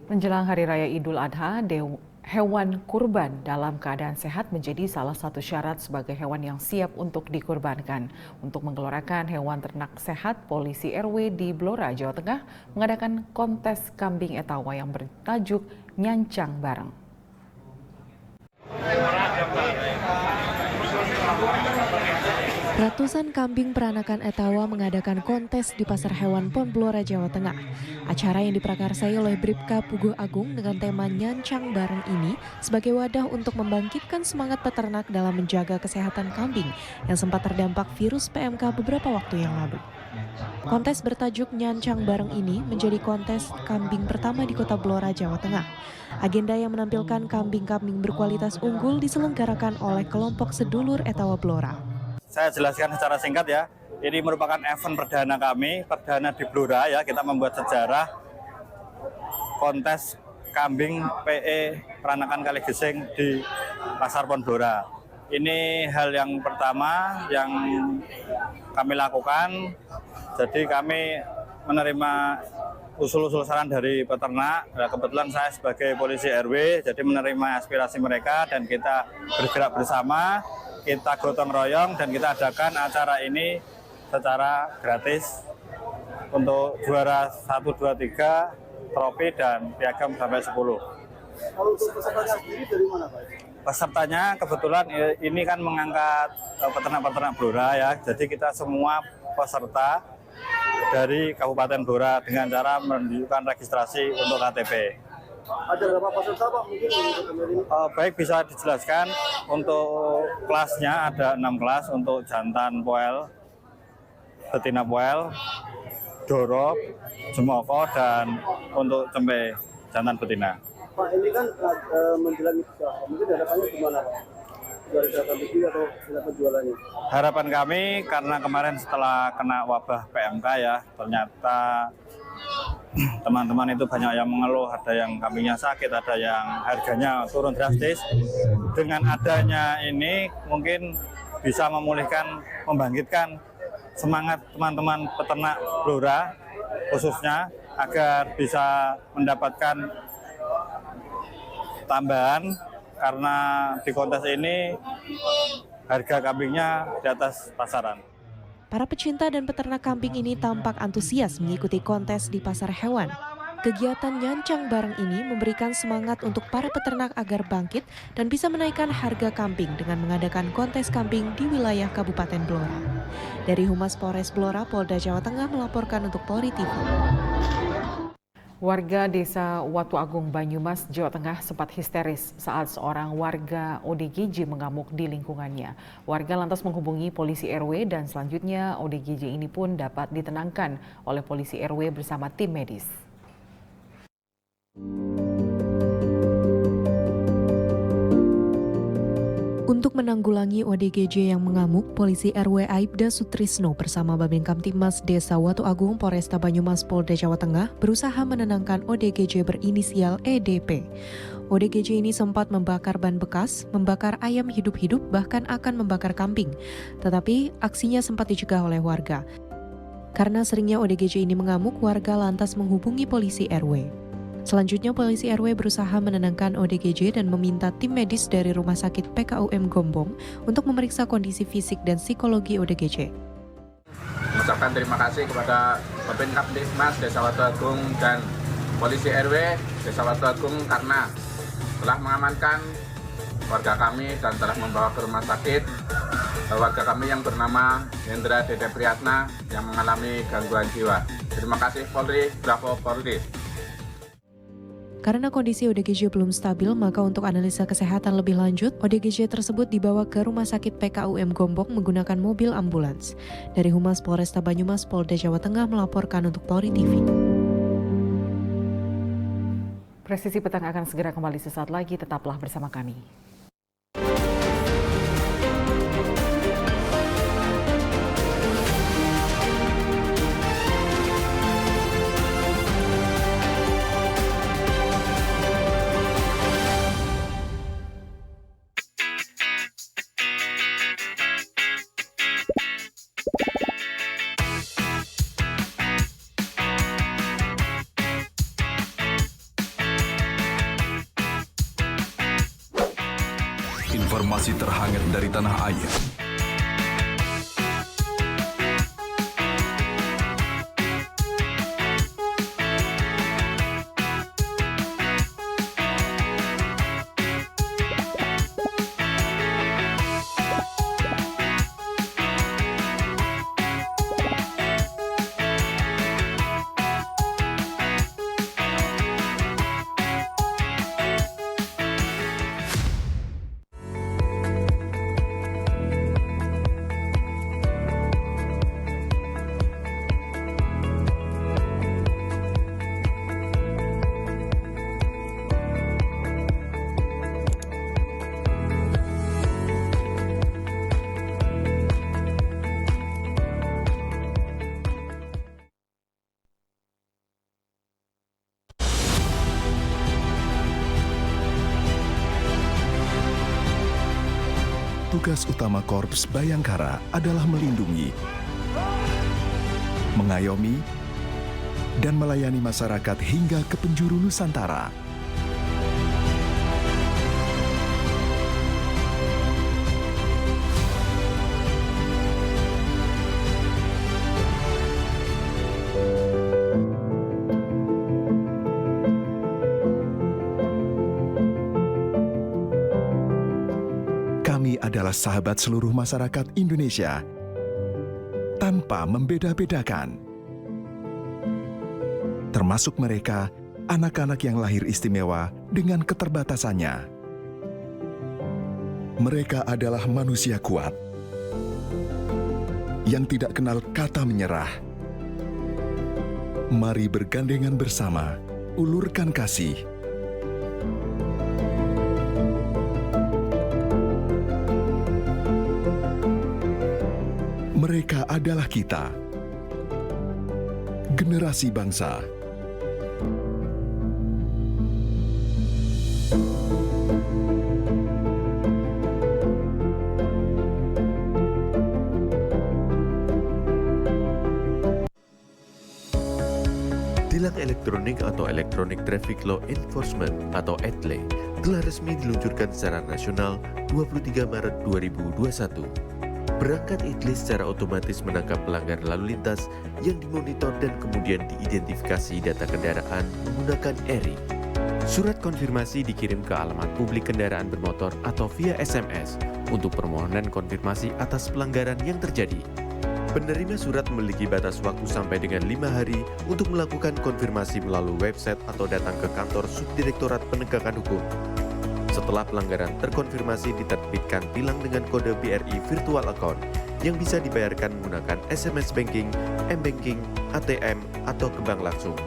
Menjelang Hari Raya Idul Adha, hewan kurban dalam keadaan sehat menjadi salah satu syarat sebagai hewan yang siap untuk dikurbankan. Untuk menggelorakan hewan ternak sehat, Polisi RW di Blora, Jawa Tengah mengadakan kontes kambing etawa yang bertajuk Nyancang Bareng. Ratusan kambing peranakan etawa mengadakan kontes di Pasar Hewan Pon Blora, Jawa Tengah. Acara yang diprakarsai oleh Bribka Puguh Agung dengan tema Nyancang Bareng ini sebagai wadah untuk membangkitkan semangat peternak dalam menjaga kesehatan kambing yang sempat terdampak virus PMK beberapa waktu yang lalu. Kontes bertajuk Nyancang Bareng ini menjadi kontes kambing pertama di Kota Blora, Jawa Tengah. Agenda yang menampilkan kambing-kambing berkualitas unggul diselenggarakan oleh kelompok sedulur etawa Blora. Saya jelaskan secara singkat ya, ini merupakan event perdana kami, perdana di Blora ya, kita membuat sejarah kontes kambing PE peranakan Kaligesing di Pasar Pon Blora. Ini hal yang pertama yang kami lakukan, jadi kami menerima usul-usul saran dari peternak. Nah, kebetulan saya sebagai polisi RW, jadi menerima aspirasi mereka dan kita bergerak bersama. Kita gotong royong dan kita adakan acara ini secara gratis untuk juara 1, 2, 3, trofi dan piagam sampai 10. Kalau untuk pesertanya sendiri dari mana Pak? Pesertanya kebetulan ini kan mengangkat peternak-peternak Blora ya, jadi kita semua peserta dari Kabupaten Blora dengan cara menunjukkan registrasi untuk KTP. Ada berapa peserta Pak mungkin untuk baik, bisa dijelaskan untuk kelasnya ada 6 kelas untuk jantan poel, betina poel, dorok, jemoko dan untuk cempe jantan betina. Pak, ini kan menjelang mungkin harapannya gimana Pak? Dari data biji atau data penjualannya? Harapan kami karena kemarin setelah kena wabah PMK ya, ternyata teman-teman itu banyak yang mengeluh, ada yang kambingnya sakit, ada yang harganya turun drastis. Dengan adanya ini mungkin bisa memulihkan, membangkitkan semangat teman-teman peternak Blora khususnya agar bisa mendapatkan tambahan karena di kontes ini harga kambingnya di atas pasaran. Para pecinta dan peternak kambing ini tampak antusias mengikuti kontes di pasar hewan. Kegiatan nyancang bareng ini memberikan semangat untuk para peternak agar bangkit dan bisa menaikkan harga kambing dengan mengadakan kontes kambing di wilayah Kabupaten Blora. Dari Humas Polres Blora, Polda Jawa Tengah melaporkan untuk Polri TV. Warga desa Watu Agung, Banyumas, Jawa Tengah sempat histeris saat seorang warga ODGJ mengamuk di lingkungannya. Warga lantas menghubungi polisi RW dan selanjutnya ODGJ ini pun dapat ditenangkan oleh polisi RW bersama tim medis. Untuk menanggulangi ODGJ yang mengamuk, polisi RW Aibda Sutrisno bersama Babin Kamtibmas Desa Watu Agung Polresta Banyumas Polda Jawa Tengah berusaha menenangkan ODGJ berinisial EDP. ODGJ ini sempat membakar ban bekas, membakar ayam hidup-hidup, bahkan akan membakar kambing. Tetapi aksinya sempat dicegah oleh warga. Karena seringnya ODGJ ini mengamuk, warga lantas menghubungi polisi RW. Selanjutnya, polisi RW berusaha menenangkan ODGJ dan meminta tim medis dari Rumah Sakit PKUM Gombong untuk memeriksa kondisi fisik dan psikologi ODGJ. Mengucapkan terima kasih kepada Babin Kamtibmas Desa Watu Agung dan polisi RW Desa Watu Agung karena telah mengamankan warga kami dan telah membawa ke rumah sakit warga kami yang bernama Hendra Dede Priyatna yang mengalami gangguan jiwa. Terima kasih Polri, bravo Polri. Karena kondisi ODGJ belum stabil, maka untuk analisa kesehatan lebih lanjut, ODGJ tersebut dibawa ke Rumah Sakit PKUM Gombong menggunakan mobil ambulans. Dari Humas Polresta Banyumas, Polda Jawa Tengah melaporkan untuk Polri TV. Presisi Petang akan segera kembali sesaat lagi, tetaplah bersama kami. Informasi terhangat dari tanah air. Tugas utama Korps Bayangkara adalah melindungi, mengayomi, dan melayani masyarakat hingga ke penjuru Nusantara. Kami adalah sahabat seluruh masyarakat Indonesia, tanpa membeda-bedakan. Termasuk mereka, anak-anak yang lahir istimewa dengan keterbatasannya. Mereka adalah manusia kuat, yang tidak kenal kata menyerah. Mari bergandengan bersama, ulurkan kasih. Mereka adalah kita, generasi bangsa. Tilang elektronik atau Electronic Traffic Law Enforcement atau ETLE telah resmi diluncurkan secara nasional 23 Maret 2021. Perangkat ITLE secara otomatis menangkap pelanggar lalu lintas yang dimonitor dan kemudian diidentifikasi data kendaraan menggunakan ERI. Surat konfirmasi dikirim ke alamat publik kendaraan bermotor atau via SMS untuk permohonan konfirmasi atas pelanggaran yang terjadi. Penerima surat memiliki batas waktu sampai dengan 5 hari untuk melakukan konfirmasi melalui website atau datang ke kantor Subdirektorat Penegakan Hukum. Setelah pelanggaran terkonfirmasi, diterbitkan tilang dengan kode BRI Virtual Account yang bisa dibayarkan menggunakan SMS Banking, M-Banking, ATM, atau ke bank langsung.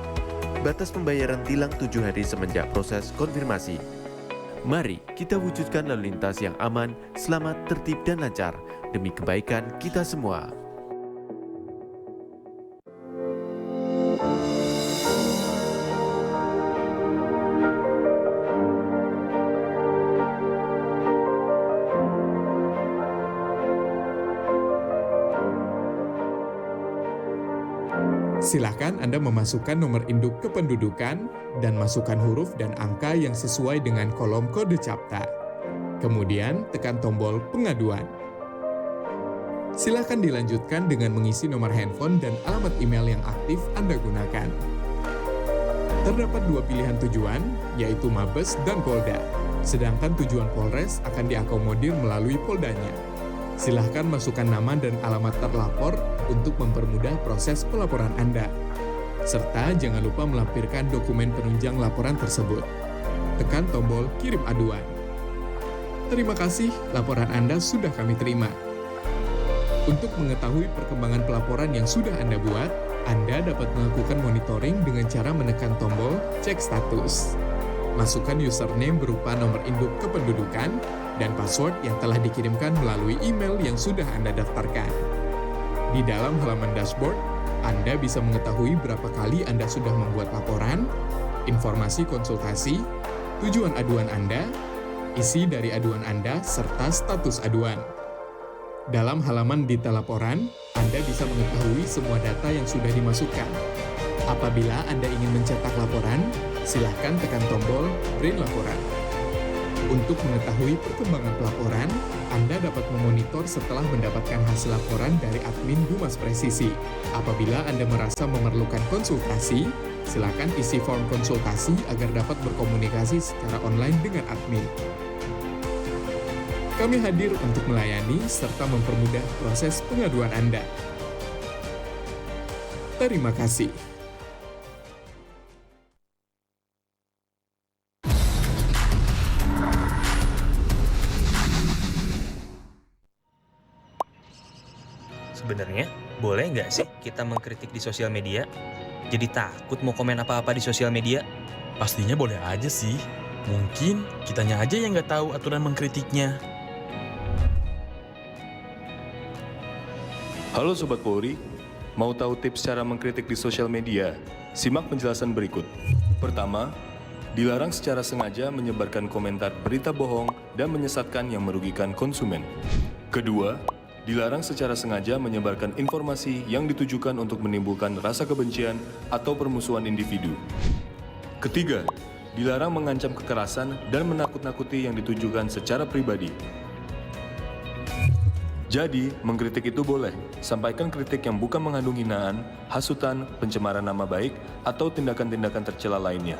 Batas pembayaran tilang 7 hari semenjak proses konfirmasi. Mari kita wujudkan lalu lintas yang aman, selamat, tertib, dan lancar demi kebaikan kita semua. Silakan Anda memasukkan nomor induk kependudukan dan masukkan huruf dan angka yang sesuai dengan kolom kode CAPTA. Kemudian tekan tombol pengaduan. Silakan dilanjutkan dengan mengisi nomor handphone dan alamat email yang aktif Anda gunakan. Terdapat 2 pilihan tujuan, yaitu Mabes dan Polda. Sedangkan tujuan Polres akan diakomodir melalui Poldanya. Silahkan masukkan nama dan alamat terlapor untuk mempermudah proses pelaporan Anda. Serta jangan lupa melampirkan dokumen penunjang laporan tersebut. Tekan tombol kirim aduan. Terima kasih, laporan Anda sudah kami terima. Untuk mengetahui perkembangan pelaporan yang sudah Anda buat, Anda dapat melakukan monitoring dengan cara menekan tombol cek status. Masukkan username berupa nomor induk kependudukan dan password yang telah dikirimkan melalui email yang sudah Anda daftarkan. Di dalam halaman dashboard, Anda bisa mengetahui berapa kali Anda sudah membuat laporan, informasi konsultasi, tujuan aduan Anda, isi dari aduan Anda, serta status aduan. Dalam halaman detail laporan, Anda bisa mengetahui semua data yang sudah dimasukkan. Apabila Anda ingin mencetak laporan, silakan tekan tombol print laporan. Untuk mengetahui perkembangan pelaporan, Anda dapat memonitor setelah mendapatkan hasil laporan dari admin Humas Presisi. Apabila Anda merasa memerlukan konsultasi, silakan isi form konsultasi agar dapat berkomunikasi secara online dengan admin. Kami hadir untuk melayani serta mempermudah proses pengaduan Anda. Terima kasih. Sebenarnya, boleh nggak sih kita mengkritik di sosial media? Jadi takut mau komen apa-apa di sosial media? Pastinya boleh aja sih. Mungkin kitanya aja yang nggak tahu aturan mengkritiknya. Halo Sobat Polri, mau tahu tips cara mengkritik di sosial media? Simak penjelasan berikut. Pertama, dilarang secara sengaja menyebarkan komentar berita bohong dan menyesatkan yang merugikan konsumen. Kedua, dilarang secara sengaja menyebarkan informasi yang ditujukan untuk menimbulkan rasa kebencian atau permusuhan individu. Ketiga, dilarang mengancam kekerasan dan menakut-nakuti yang ditujukan secara pribadi. Jadi, mengkritik itu boleh. Sampaikan kritik yang bukan mengandung hinaan, hasutan, pencemaran nama baik, atau tindakan-tindakan tercela lainnya.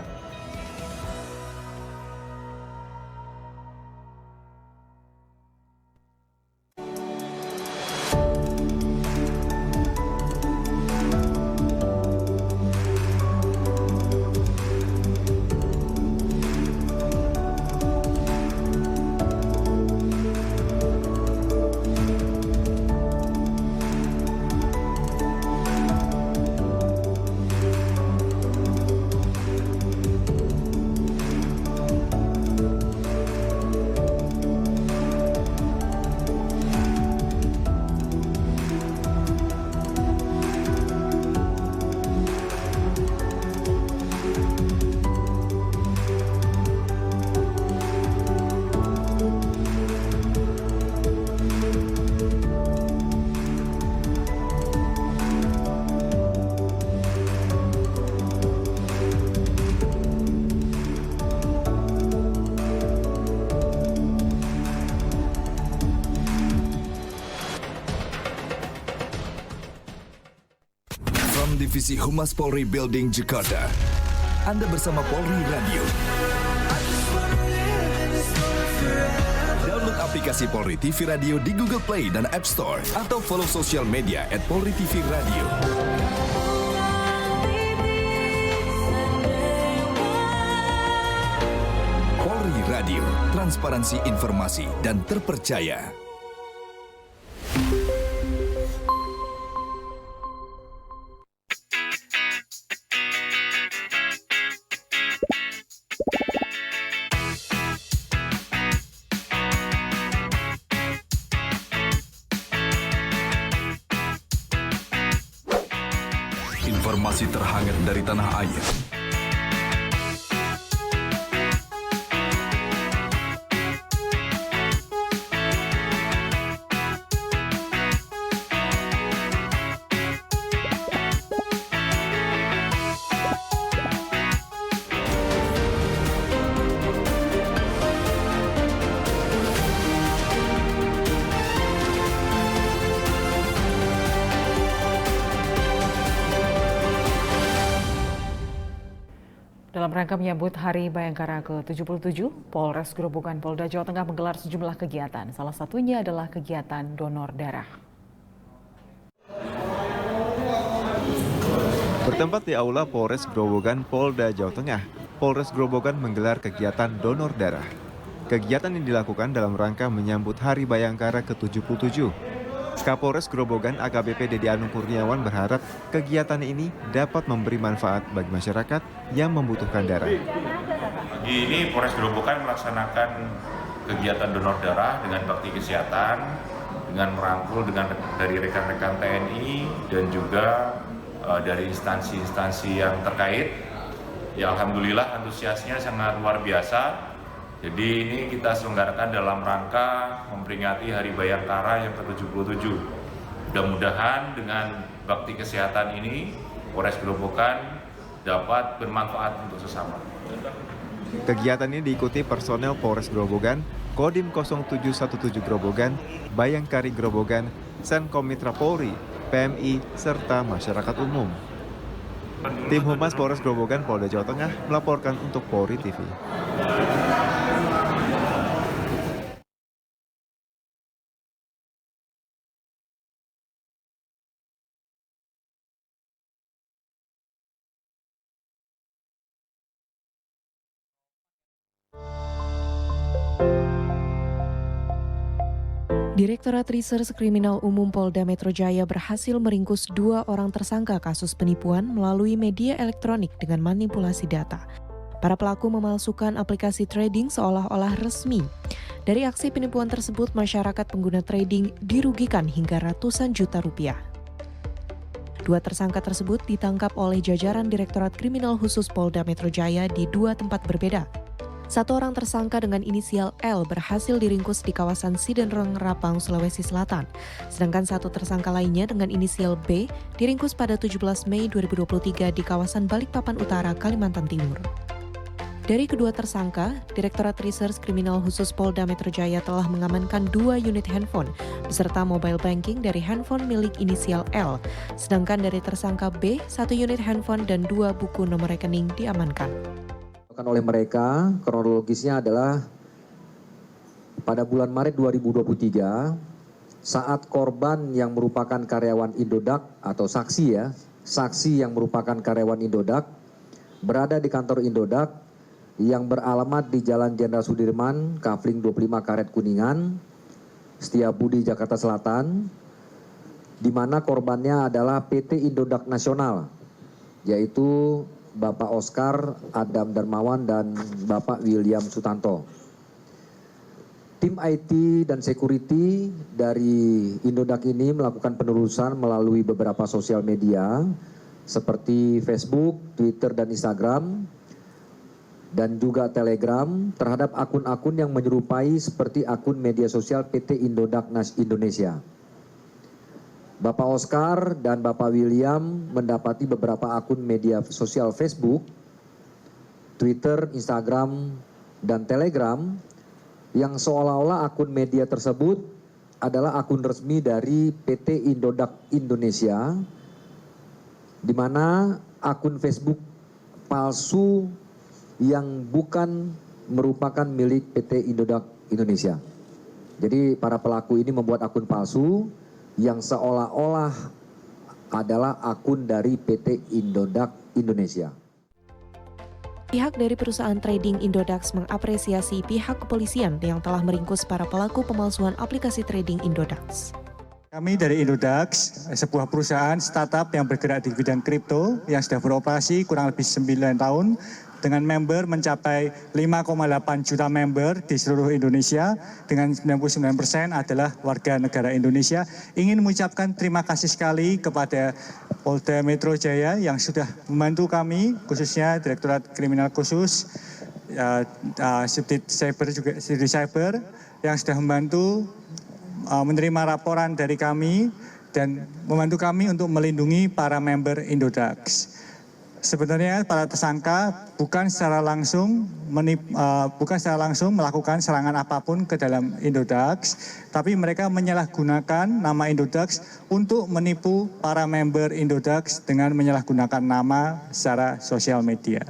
From Divisi Humas Polri Building Jakarta, Anda bersama Polri Radio. Download aplikasi Polri TV Radio di Google Play dan App Store atau follow sosial media @Polri TV Radio. Polri Radio, transparansi informasi dan terpercaya. Informasi terhangat dari tanah air. Dalam rangka menyambut Hari Bayangkara ke-77, Polres Grobogan Polda Jawa Tengah menggelar sejumlah kegiatan. Salah satunya adalah kegiatan donor darah. Bertempat di Aula Polres Grobogan Polda Jawa Tengah, Polres Grobogan menggelar kegiatan donor darah. Kegiatan ini dilakukan dalam rangka menyambut Hari Bayangkara ke-77. Kapolres Grobogan AKBP Dedi Anung Kurniawan berharap kegiatan ini dapat memberi manfaat bagi masyarakat yang membutuhkan darah. Pagi ini Polres Grobogan melaksanakan kegiatan donor darah dengan bakti kesehatan, dengan merangkul dari rekan-rekan TNI dan juga dari instansi-instansi yang terkait. Ya, alhamdulillah antusiasnya sangat luar biasa. Jadi ini kita selenggarakan dalam rangka memperingati Hari Bayangkara yang ke-77. Mudah-mudahan dengan bakti kesehatan ini, Polres Grobogan dapat bermanfaat untuk sesama. Kegiatan ini diikuti personel Polres Grobogan, Kodim 0717 Grobogan, Bayangkari Grobogan, Senkom Mitra Polri, PMI, serta masyarakat umum. Tim Humas Polres Grobogan Polda Jawa Tengah melaporkan untuk Polri TV. Direktorat Reserse Kriminal Umum Polda Metro Jaya berhasil meringkus 2 orang tersangka kasus penipuan melalui media elektronik dengan manipulasi data. Para pelaku memalsukan aplikasi trading seolah-olah resmi. Dari aksi penipuan tersebut, masyarakat pengguna trading dirugikan hingga ratusan juta rupiah. 2 tersangka tersebut ditangkap oleh jajaran Direktorat Kriminal Khusus Polda Metro Jaya di 2 tempat berbeda. 1 orang tersangka dengan inisial L berhasil diringkus di kawasan Sidenreng, Rapang, Sulawesi Selatan. Sedangkan 1 tersangka lainnya dengan inisial B diringkus pada 17 Mei 2023 di kawasan Balikpapan Utara, Kalimantan Timur. Dari kedua tersangka, Direktorat Reserse Kriminal Khusus Polda Metro Jaya telah mengamankan 2 unit handphone beserta mobile banking dari handphone milik inisial L. Sedangkan dari tersangka B, 1 unit handphone dan 2 buku nomor rekening diamankan. Oleh mereka, kronologisnya adalah pada bulan Maret 2023 saat korban yang merupakan karyawan Indodax atau saksi yang merupakan karyawan Indodax berada di kantor Indodax yang beralamat di Jalan Jenderal Sudirman, Kafling 25 Karet Kuningan, Setiabudi, Jakarta Selatan, di mana korbannya adalah PT Indodax Nasional, yaitu Bapak Oscar Adam Darmawan dan Bapak William Sutanto. Tim IT dan security dari Indodax ini melakukan penelusuran melalui beberapa sosial media seperti Facebook, Twitter, dan Instagram, dan juga Telegram terhadap akun-akun yang menyerupai seperti akun media sosial PT Indodax Indonesia. Bapak Oscar dan Bapak William mendapati beberapa akun media sosial Facebook, Twitter, Instagram, dan Telegram yang seolah-olah akun media tersebut adalah akun resmi dari PT Indodax Indonesia di mana akun Facebook palsu yang bukan merupakan milik PT Indodax Indonesia. Jadi para pelaku ini membuat akun palsu yang seolah-olah adalah akun dari PT Indodax Indonesia. Pihak dari perusahaan trading Indodax mengapresiasi pihak kepolisian yang telah meringkus para pelaku pemalsuan aplikasi trading Indodax. Kami dari Indodax, sebuah perusahaan startup yang bergerak di bidang kripto yang sudah beroperasi kurang lebih 9 tahun dengan member mencapai 5,8 juta member di seluruh Indonesia dengan 99% adalah warga negara Indonesia. Ingin mengucapkan terima kasih sekali kepada Polda Metro Jaya yang sudah membantu kami, khususnya Direktorat Kriminal Khusus, Subdit Cyber yang sudah membantu menerima laporan dari kami dan membantu kami untuk melindungi para member Indodax. Sebenarnya para tersangka bukan secara langsung melakukan serangan apapun ke dalam Indodax, tapi mereka menyalahgunakan nama Indodax untuk menipu para member Indodax dengan menyalahgunakan nama secara sosial media.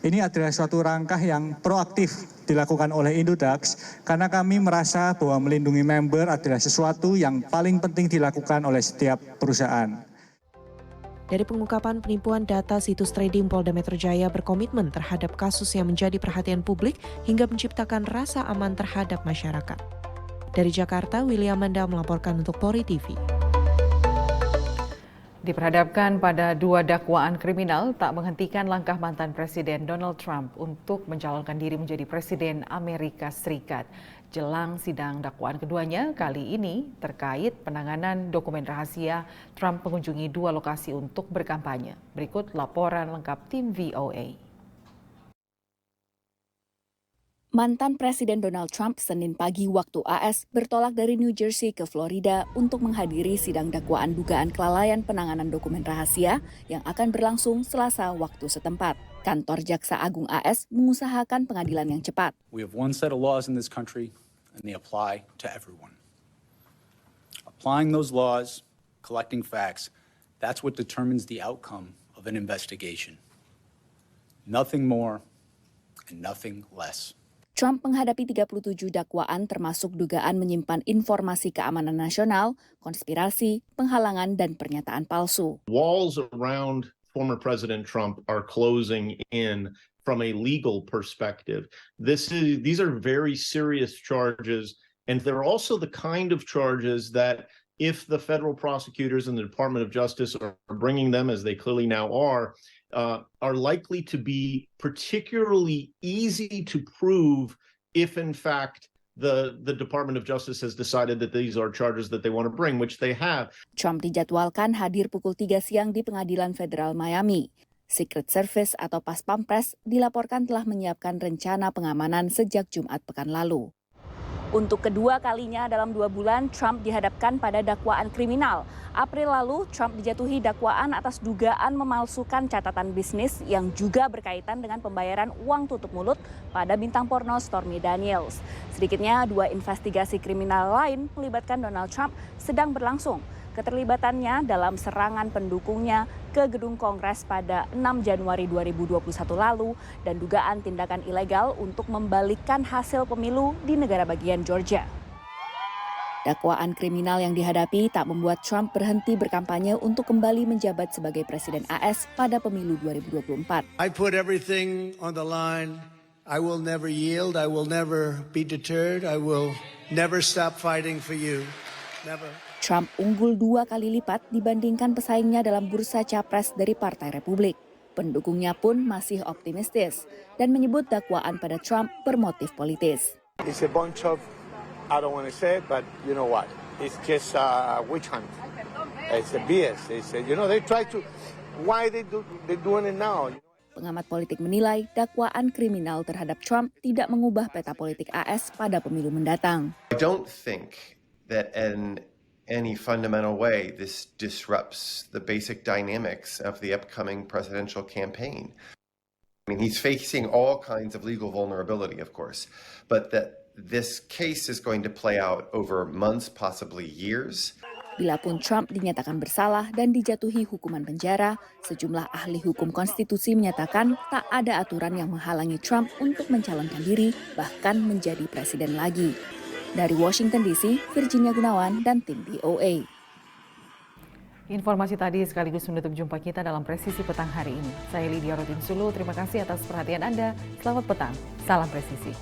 Ini adalah suatu langkah yang proaktif dilakukan oleh Indodax karena kami merasa bahwa melindungi member adalah sesuatu yang paling penting dilakukan oleh setiap perusahaan. Dari pengungkapan penipuan data situs trading, Polda Metro Jaya berkomitmen terhadap kasus yang menjadi perhatian publik hingga menciptakan rasa aman terhadap masyarakat. Dari Jakarta, William Manda melaporkan untuk Polri TV. Diperhadapkan pada 2 dakwaan kriminal tak menghentikan langkah mantan Presiden Donald Trump untuk mencalonkan diri menjadi Presiden Amerika Serikat. Jelang sidang dakwaan keduanya kali ini terkait penanganan dokumen rahasia, Trump mengunjungi 2 lokasi untuk berkampanye. Berikut laporan lengkap tim VOA. Mantan Presiden Donald Trump Senin pagi waktu AS bertolak dari New Jersey ke Florida untuk menghadiri sidang dakwaan dugaan kelalaian penanganan dokumen rahasia yang akan berlangsung Selasa waktu setempat. Kantor Jaksa Agung AS mengusahakan pengadilan yang cepat. We have one set of laws in this country and they apply to everyone. Applying those laws, collecting facts, that's what determines the outcome of an investigation. Nothing more and nothing less. Trump menghadapi 37 dakwaan termasuk dugaan menyimpan informasi keamanan nasional, konspirasi, penghalangan, dan pernyataan palsu. Walls around former President Trump are closing in from a legal perspective. These are very serious charges, and they're also the kind of charges that if the federal prosecutors and the Department of Justice are bringing them, as they clearly now are likely to be particularly easy to prove if, in fact, the Department of Justice has decided that these are charges that they want to bring, which they have. Trump dijadwalkan hadir pukul 3 siang di Pengadilan Federal Miami. Secret Service atau Pas Pampres dilaporkan telah menyiapkan rencana pengamanan sejak Jumat pekan lalu. Untuk kedua kalinya dalam 2 bulan, Trump dihadapkan pada dakwaan kriminal. April lalu, Trump dijatuhi dakwaan atas dugaan memalsukan catatan bisnis yang juga berkaitan dengan pembayaran uang tutup mulut pada bintang porno Stormy Daniels. Sedikitnya 2 investigasi kriminal lain melibatkan Donald Trump sedang berlangsung. Keterlibatannya dalam serangan pendukungnya ke gedung Kongres pada 6 Januari 2021 lalu dan dugaan tindakan ilegal untuk membalikkan hasil pemilu di negara bagian Georgia. Dakwaan kriminal yang dihadapi tak membuat Trump berhenti berkampanye untuk kembali menjabat sebagai Presiden AS pada pemilu 2024. I put everything on the line. I will never yield. I will never be deterred. I will never stop fighting for you. Never. Trump unggul 2 kali lipat dibandingkan pesaingnya dalam bursa capres dari Partai Republik. Pendukungnya pun masih optimistis dan menyebut dakwaan pada Trump bermotif politis. It's a bunch of, I don't want to say it, but you know what? It's just a witch hunt. It's a BS. It's a, they try to, why they doing it now? Pengamat politik menilai dakwaan kriminal terhadap Trump tidak mengubah peta politik AS pada pemilu mendatang. I don't think that in any fundamental way this disrupts the basic dynamics of the upcoming presidential campaign. I mean, he's facing all kinds of legal vulnerability, of course, but that this case is going to play out over months, possibly years. Bilapun Trump dinyatakan bersalah dan dijatuhi hukuman penjara, sejumlah ahli hukum konstitusi menyatakan tak ada aturan yang menghalangi Trump untuk mencalonkan diri, bahkan menjadi presiden lagi. Dari Washington DC, Virginia Gunawan dan tim VOA. Informasi tadi sekaligus menutup jumpa kita dalam Presisi Petang hari ini. Saya Lydia Rotinsulu, terima kasih atas perhatian Anda. Selamat petang, salam presisi.